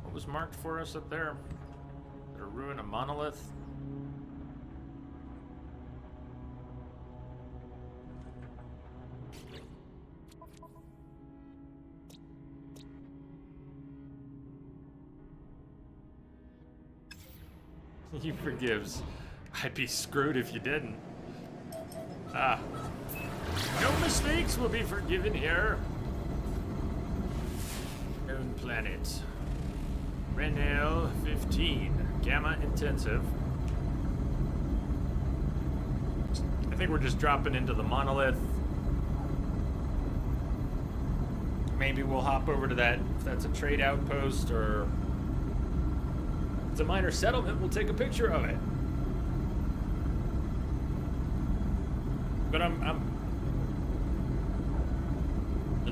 What was marked for us up there? Did it ruin a monolith? He forgives. I'd be screwed if you didn't. Ah. No mistakes will be forgiven here. Known planet. Renel 15. Gamma intensive. I think we're just dropping into the monolith. Maybe we'll hop over to that, if that's a trade outpost or it's a minor settlement, we'll take a picture of it. But I'm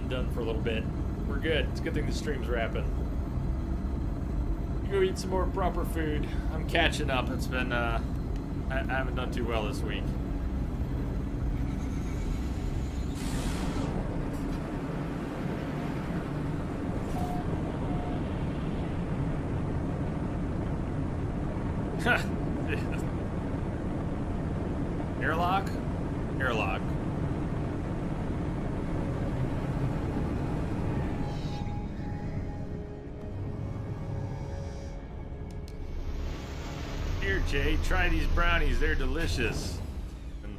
done for a little bit. We're good. It's a good thing the stream's wrapping. Go eat some more proper food. I'm catching up. It's been I haven't done too well this week. Airlock? Airlock. Here, Jay, try these brownies. They're delicious. In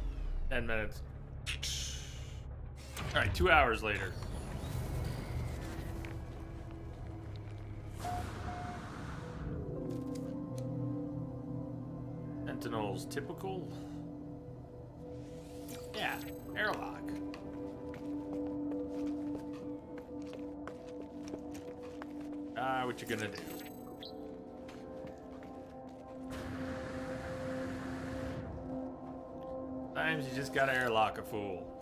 10 minutes. All right, 2 hours later. Sentinels, typical? Yeah, airlock. What you gonna do? Sometimes you just gotta airlock a fool.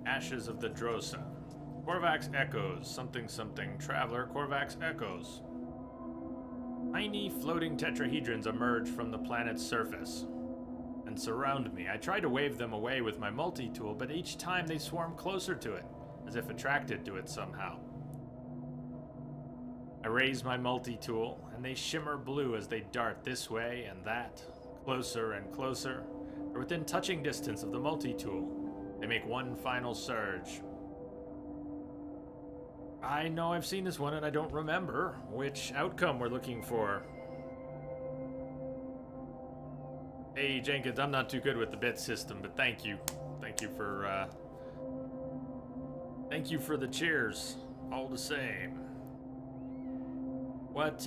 Ashes of the Drosa. Korvax Echoes. Something something. Traveler. Korvax Echoes. Tiny floating tetrahedrons emerge from the planet's surface and surround me. I try to wave them away with my multi-tool, but each time they swarm closer to it, as if attracted to it somehow. I raise my multi-tool, and they shimmer blue as they dart this way and that, closer and closer. They're within touching distance of the multi-tool. They make one final surge. I know I've seen this one and I don't remember which outcome we're looking for. Hey Jenkins, I'm not too good with the bit system, but thank you. Thank you for the cheers, all the same. What,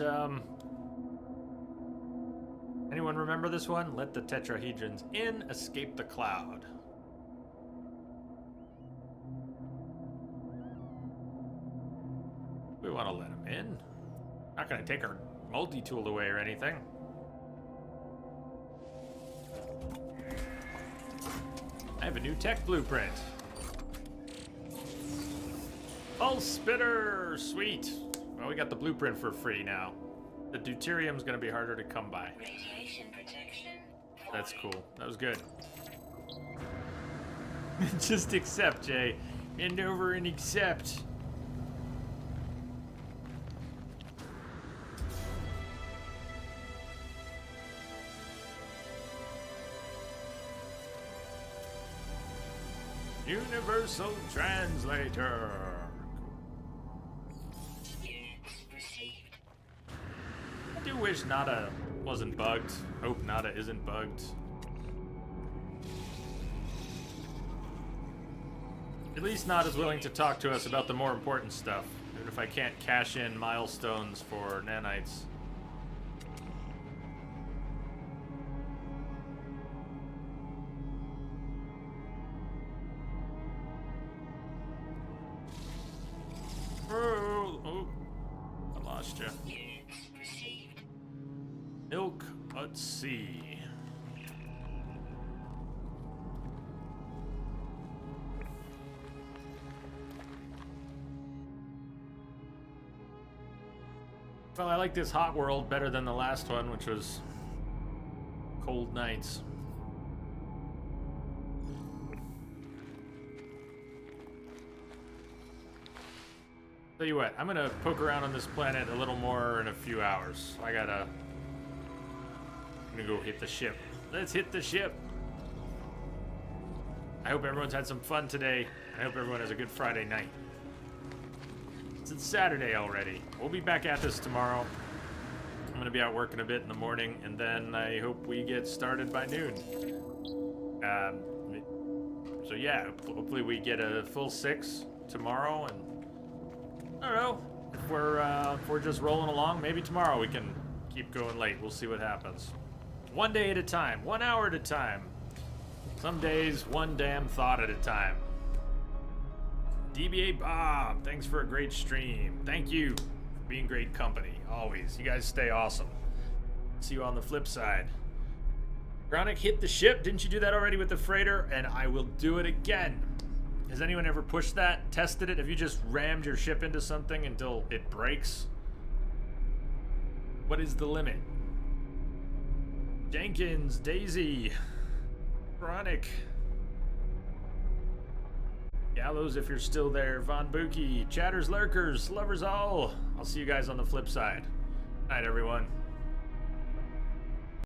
anyone remember this one? Let the tetrahedrons in, escape the cloud. We want to let them in. Not gonna take our multi-tool away or anything. I have a new tech blueprint. Pulse spitter, sweet. Well, we got the blueprint for free now. The deuterium's gonna be harder to come by. Radiation protection. That's cool. That was good. Just accept, Jay. Bend over and accept. Universal Translator. Units received. I do wish Nada wasn't bugged. Hope Nada isn't bugged. At least Nada's willing to talk to us about the more important stuff, even if I can't cash in milestones for nanites. Oh, I lost you. Units received. Milk at sea. Well, I like this hot world better than the last one, which was cold nights. Tell you what, I'm gonna poke around on this planet a little more in a few hours. I'm gonna go hit the ship. Let's hit the ship. I hope everyone's had some fun today. I hope everyone has a good Friday night. It's Saturday already. We'll be back at this tomorrow. I'm gonna be out working a bit in the morning, and then I hope we get started by noon. So yeah, hopefully we get a full 6 tomorrow, and I don't know, if we're just rolling along, maybe tomorrow we can keep going late. We'll see what happens. One day at a time, 1 hour at a time. Some days, one damn thought at a time. DBA Bob, thanks for a great stream. Thank you for being great company, always. You guys stay awesome. See you on the flip side. Chronic, hit the ship. Didn't you do that already with the freighter? And I will do it again. Has anyone ever pushed that, tested it? Have you just rammed your ship into something until it breaks? What is the limit? Jenkins, Daisy, Chronic, Gallows if you're still there, Von Buki, Chatters, Lurkers, Lovers all. I'll see you guys on the flip side. Night, everyone.